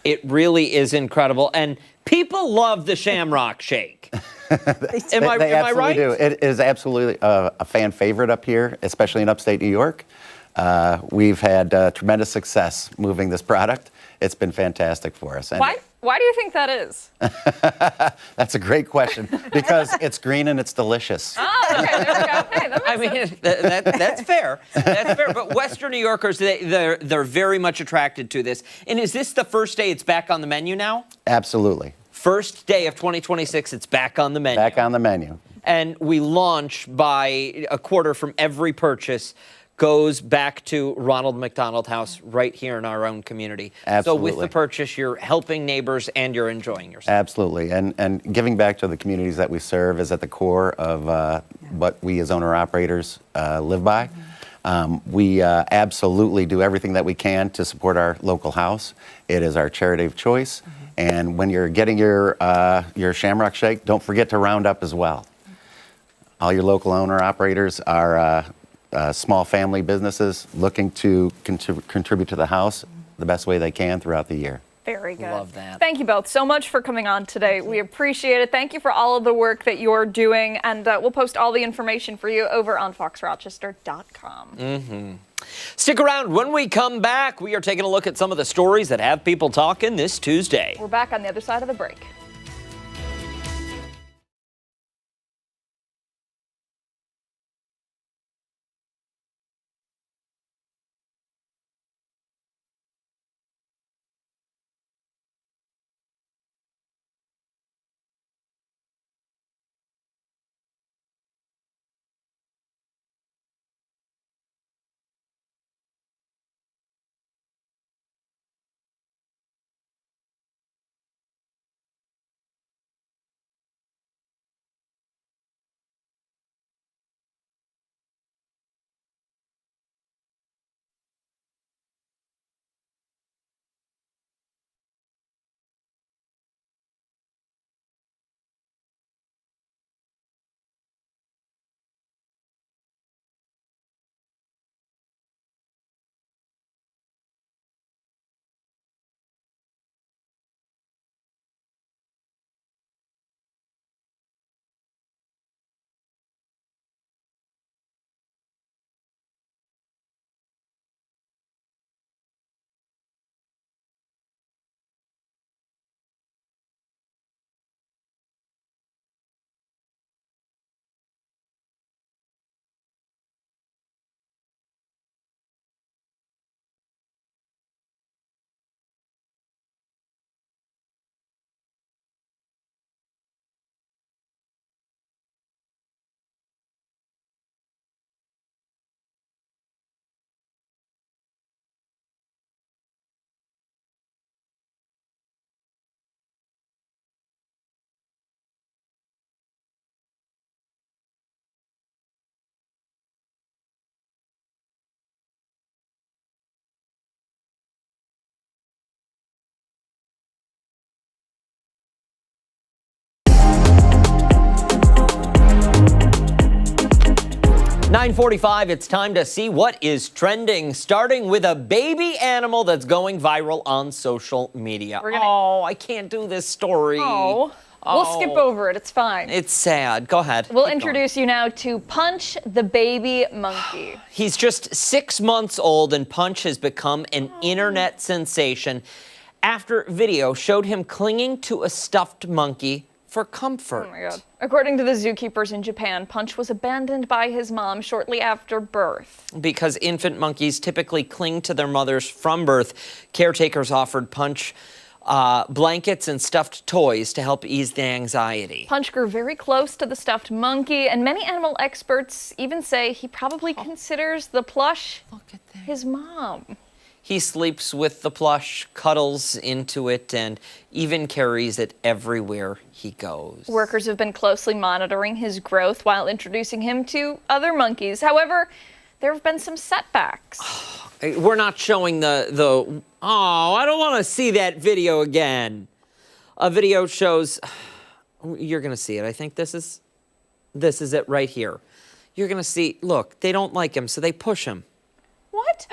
It really is incredible. And people love the Shamrock Shake. Am I right? Do. It is absolutely a fan favorite up here, especially in upstate New York. We've had tremendous success moving this product. It's been fantastic for us. And Why do you think that is? That's a great question, because it's green and it's delicious. Oh, okay, there we go. Hey, that makes sense. That's fair. That's fair. But Western New Yorkers, they're very much attracted to this. And is this the first day it's back on the menu now? Absolutely. First day of 2026, it's back on the menu. Back on the menu. And we launch by 1/4 from every purchase goes back to Ronald McDonald House right here in our own community. Absolutely. So with the purchase, you're helping neighbors and you're enjoying yourself. Absolutely. And giving back to the communities that we serve is at the core of what we as owner-operators live by. We absolutely do everything that we can to support our local house. It is our charity of choice. And when you're getting your Shamrock Shake, don't forget to round up as well. All your local owner-operators are small family businesses looking to contribute to the house the best way they can throughout the year. Very good. Love that. Thank you both so much for coming on today. We appreciate it. Thank you for all of the work that you're doing. And we'll post all the information for you over on foxrochester.com. Stick around. When we come back, we are taking a look at some of the stories that have people talking this Tuesday. We're back on the other side of the break. 9:45, it's time to see what is trending, starting with a baby animal that's going viral on social media. Oh, I can't do this story. Oh. We'll skip over it. It's fine. It's sad. Go ahead. We'll introduce you now to Punch the baby monkey. He's just 6 months old, and Punch has become an internet sensation after video showed him clinging to a stuffed monkey for comfort. Oh my God. According to the zookeepers in Japan, Punch was abandoned by his mom shortly after birth. Because infant monkeys typically cling to their mothers from birth, caretakers offered Punch blankets and stuffed toys to help ease the anxiety. Punch grew very close to the stuffed monkey, and many animal experts even say he probably considers the plush his mom. He sleeps with the plush, cuddles into it, and even carries it everywhere he goes. Workers have been closely monitoring his growth while introducing him to other monkeys. However, there have been some setbacks. We're not showing the oh, I don't want to see that video again. A video shows, you're going to see it. I think this is it right here. You're going to see, look, they don't like him, so they push him. What?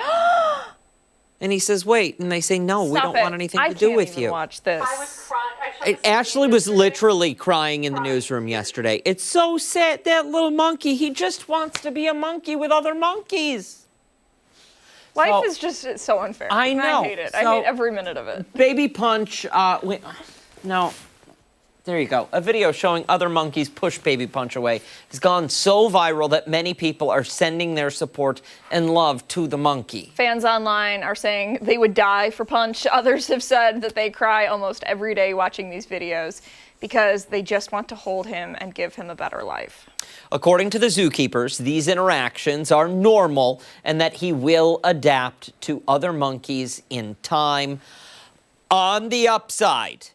And he says, wait, and they say, no, we don't want anything to do with you. I can't even watch this. I was crying. Ashley was literally crying in the newsroom yesterday. It's so sad, that little monkey, he just wants to be a monkey with other monkeys. Life is just so unfair. I know. I hate it. I hate every minute of it. Baby Punch, no, there you go. A video showing other monkeys push Baby Punch away has gone so viral that many people are sending their support and love to the monkey. Fans online are saying they would die for Punch. Others have said that they cry almost every day watching these videos because they just want to hold him and give him a better life. According to the zookeepers, these interactions are normal and that he will adapt to other monkeys in time. On the upside,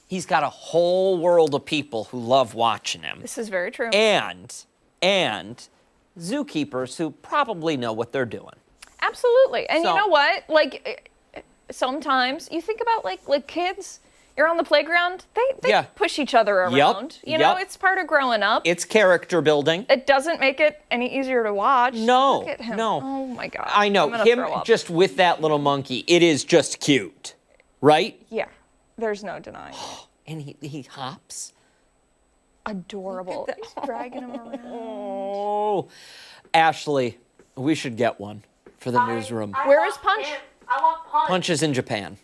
he's got a whole world of people who love watching him. This is very true. And zookeepers who probably know what they're doing. Absolutely. And you know what? Like, sometimes you think about like kids. You're on the playground, they push each other around. You know, it's part of growing up. It's character building. It doesn't make it any easier to watch. No, Look at him. no. Oh my God. I know, him just with that little monkey, it is just cute, right? Yeah, there's no denying it. And he hops. Adorable. He's dragging him around. Oh, Ashley, we should get one for the newsroom. Where is Punch? I want Punch. Punch is in Japan.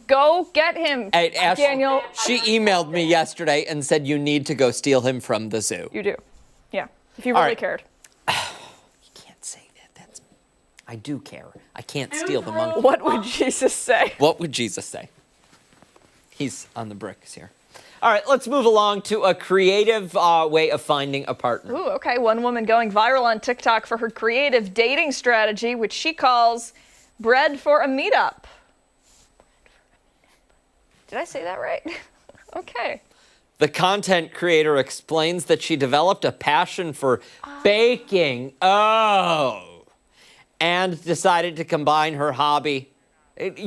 Go get him, Hey, Ashley, Daniel. She emailed me yesterday and said you need to go steal him from the zoo. You do. Yeah, if you All really right. cared. You can't say that. I do care. I can't steal the monkey. What would Jesus say? What would Jesus say? He's on the bricks here. All right, let's move along to a creative way of finding a partner. Ooh, okay. One woman going viral on TikTok for her creative dating strategy, which she calls bread for a meetup. Did I say that right? Okay. The content creator explains that she developed a passion for baking. And decided to combine her hobby. These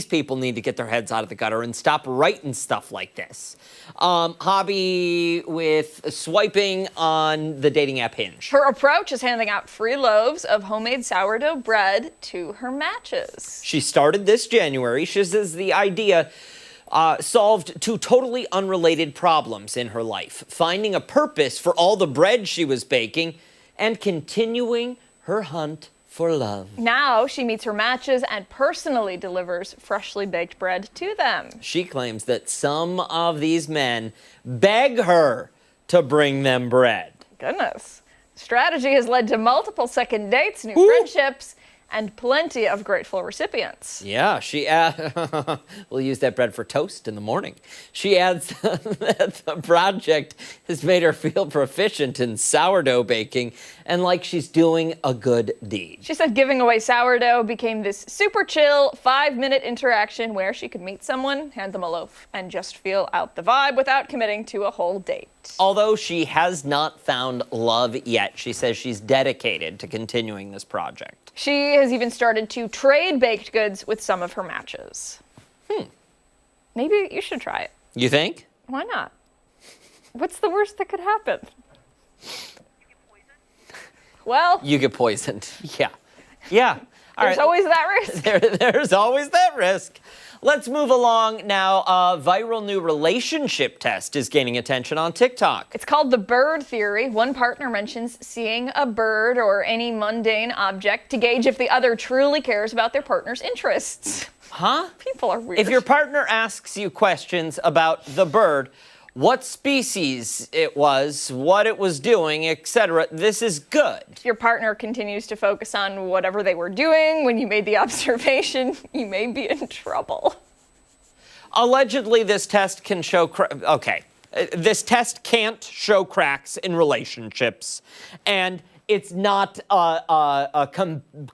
people need to get their heads out of the gutter and stop writing stuff like this. Hobby with swiping on the dating app Hinge. Her approach is handing out free loaves of homemade sourdough bread to her matches. She started this January. She says the idea solved two totally unrelated problems in her life: finding a purpose for all the bread she was baking and continuing her hunt for love. Now she meets her matches and personally delivers freshly baked bread to them. She claims that some of these men beg her to bring them bread. Goodness. Strategy has led to multiple second dates, new friendships, and plenty of grateful recipients. Yeah, we'll use that bread for toast in the morning. She adds that the project has made her feel proficient in sourdough baking and like she's doing a good deed. She said giving away sourdough became this super chill 5-minute interaction where she could meet someone, hand them a loaf, and just feel out the vibe without committing to a whole date. Although she has not found love yet, she says she's dedicated to continuing this project. She has even started to trade baked goods with some of her matches. Maybe you should try it. You think? Why not? What's the worst that could happen? well, you get poisoned. Yeah. Yeah. All there's right. always that risk. There's always that risk. Let's move along now. A viral new relationship test is gaining attention on TikTok. It's called the bird theory. One partner mentions seeing a bird or any mundane object to gauge if the other truly cares about their partner's interests. Huh? People are weird. If your partner asks you questions about the bird, what species it was, what it was doing, etc., this is good. If your partner continues to focus on whatever they were doing when you made the observation, you may be in trouble. Allegedly, this test can show... this test can't show cracks in relationships, and it's not a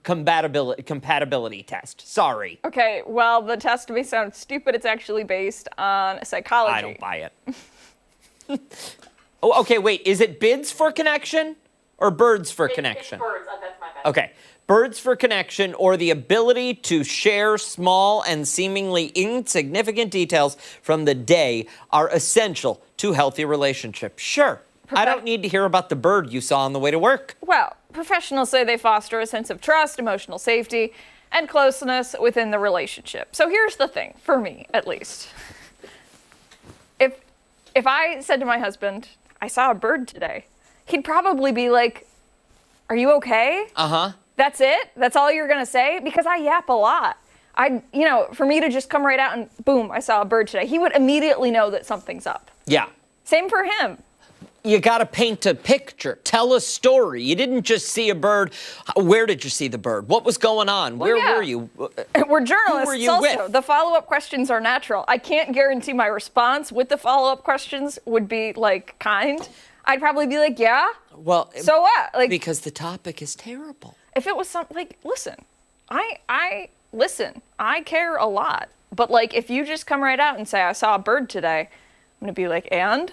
compatibility test. Sorry. Okay, well, the test may sound stupid. It's actually based on psychology. I don't buy it. Oh, okay, wait. Is it bids for connection or birds for connection? It's birds. That's my bad. Okay. Birds for connection, or the ability to share small and seemingly insignificant details from the day, are essential to healthy relationships. Sure. I don't need to hear about the bird you saw on the way to work. Well, professionals say they foster a sense of trust, emotional safety, and closeness within the relationship. So here's the thing, for me at least. If I said to my husband, I saw a bird today, he'd probably be like, are you okay? Uh-huh. That's it? That's all you're gonna say? Because I yap a lot. For me to just come right out and boom, I saw a bird today, he would immediately know that something's up. Yeah. Same for him. You got to paint a picture, tell a story. You didn't just see a bird. Where did you see the bird? What was going on? Where were you? We're journalists Who were you also. with? The follow-up questions are natural. I can't guarantee my response with the follow-up questions would be like kind. I'd probably be like, yeah. Well, so what? Like, because the topic is terrible. If it was something like, listen, I listen. I care a lot. But like, if you just come right out and say I saw a bird today, I'm gonna be like, and?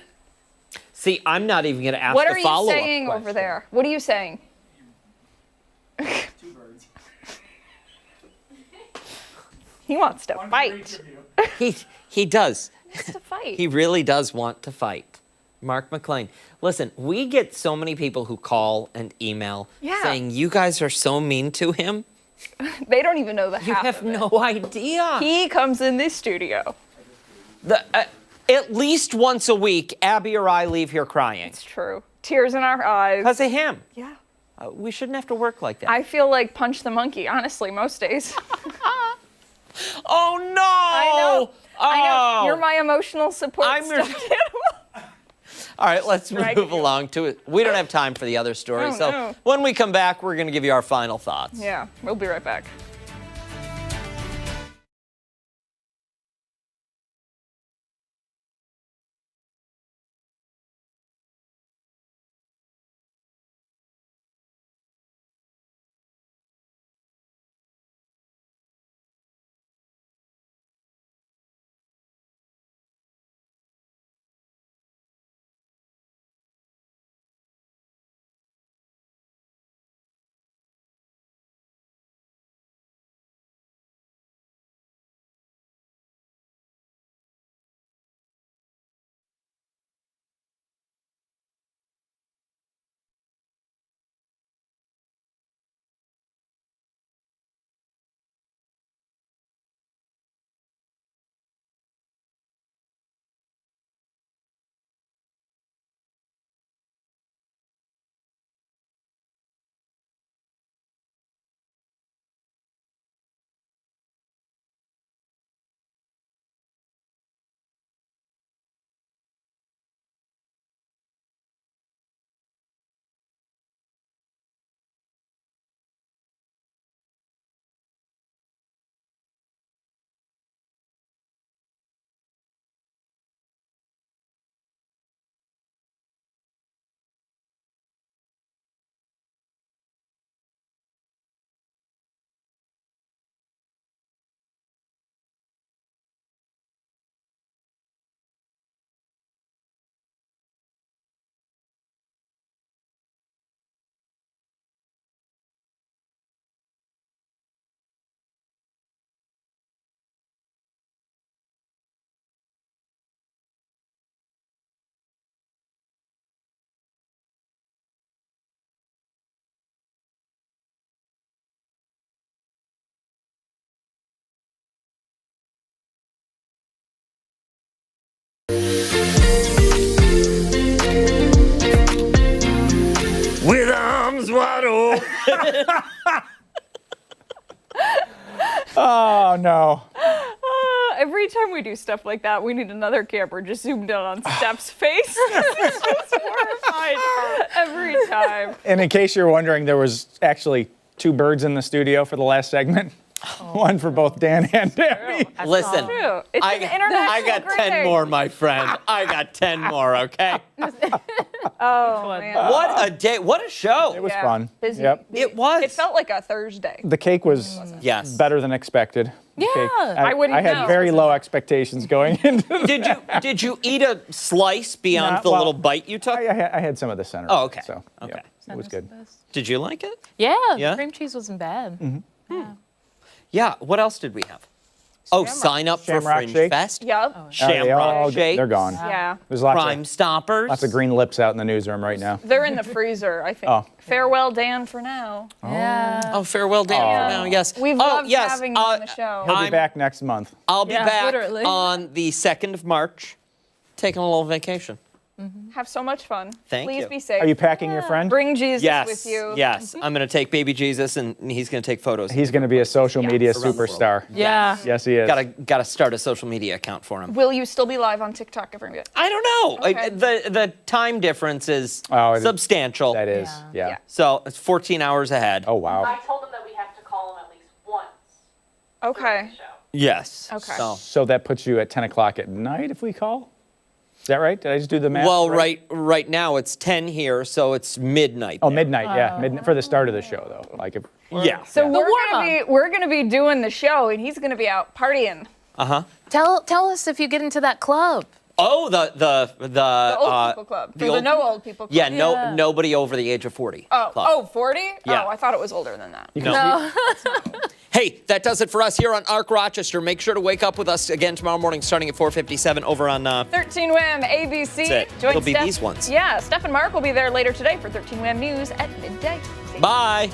See, I'm not even going to ask What the are you follow-up saying question. over there? What are you saying? He wants to fight. He does. He wants to fight. He really does want to fight. Mark McLean. Listen, we get so many people who call and email saying you guys are so mean to him. They don't even know the half You have of it. no idea. He comes in this studio. At least once a week, Abby or I leave here crying. It's true. Tears in our eyes. Because of him. Yeah. We shouldn't have to work like that. I feel like Punch the Monkey, honestly, most days. Oh, no! I know. You're my emotional support stuffed animal. All right, let's move along to it. We don't have time for the other story. Oh, so no. when we come back, we're going to give you our final thoughts. Yeah, we'll be right back. Oh, no. Every time we do stuff like that, we need another camera just zoomed in on Steph's face. It's just horrified every time. And in case you're wondering, there was actually 2 birds in the studio for the last segment. One for both Dan and Debbie. Listen, True. It's an international I got 10 greeting. more, my friend. I got 10 more, okay? Oh, man. What a day. What a show. It was fun. Busy. Yep. It was. It felt like a Thursday. The cake was better than expected. The cake. I wouldn't I had know. very low expectations going into that. Did you eat a slice beyond the little bite you took? I had some of the center. Oh, okay. So, Okay. yeah, it was good. Did you like it? Yeah, Yeah? cream cheese wasn't bad. Yeah. What else did we have? Oh, sign up for Shamrock Fringe shake? Fest. Yep. Shamrock shake. They're gone. Yeah. There's lots Crime of, Stoppers. lots of green lips out in the newsroom right now. They're in the freezer, I think. Oh. Farewell, Dan, for now. Yeah. Oh, farewell, Dan, for now. Yes. We've loved having you on the show. He'll be back next month. I'll be Yeah, back literally. on the 2nd of March, taking a little vacation. Have so much fun. Thank Please you. be safe. Are you packing your friend? Bring Jesus Yes. with you. Yes. I'm going to take baby Jesus, and he's going to take photos. He's going to be a social media Around the world. superstar. Yeah. Yes, he is. Gotta start a social media account for him. Will you still be live on TikTok every day? I don't know. Okay. The time difference is Oh, substantial. That is, yeah. So it's 14 hours ahead. Oh, wow. I told him that we have to call him at least once. Okay. Yes. Okay. So that puts you at 10 o'clock at night if we call? Is that right? Did I just do the math? well, right now it's 10 here, so it's midnight. Oh, midnight, yeah. Midnight for the start of the show, though. Like if, Yeah. So we're gonna be doing the show, and he's gonna be out partying. Tell us if you get into that club. Oh, the old people club. The no old people club. Yeah, nobody over the age of 40. Oh, 40? Yeah. Oh, I thought it was older than that. No. Hey, that does it for us here on Arc Rochester. Make sure to wake up with us again tomorrow morning starting at 4:57 over on 13 WHAM ABC. That's it. It'll be these ones. Yeah, Steph and Mark will be there later today for 13 WHAM News at midday. Bye.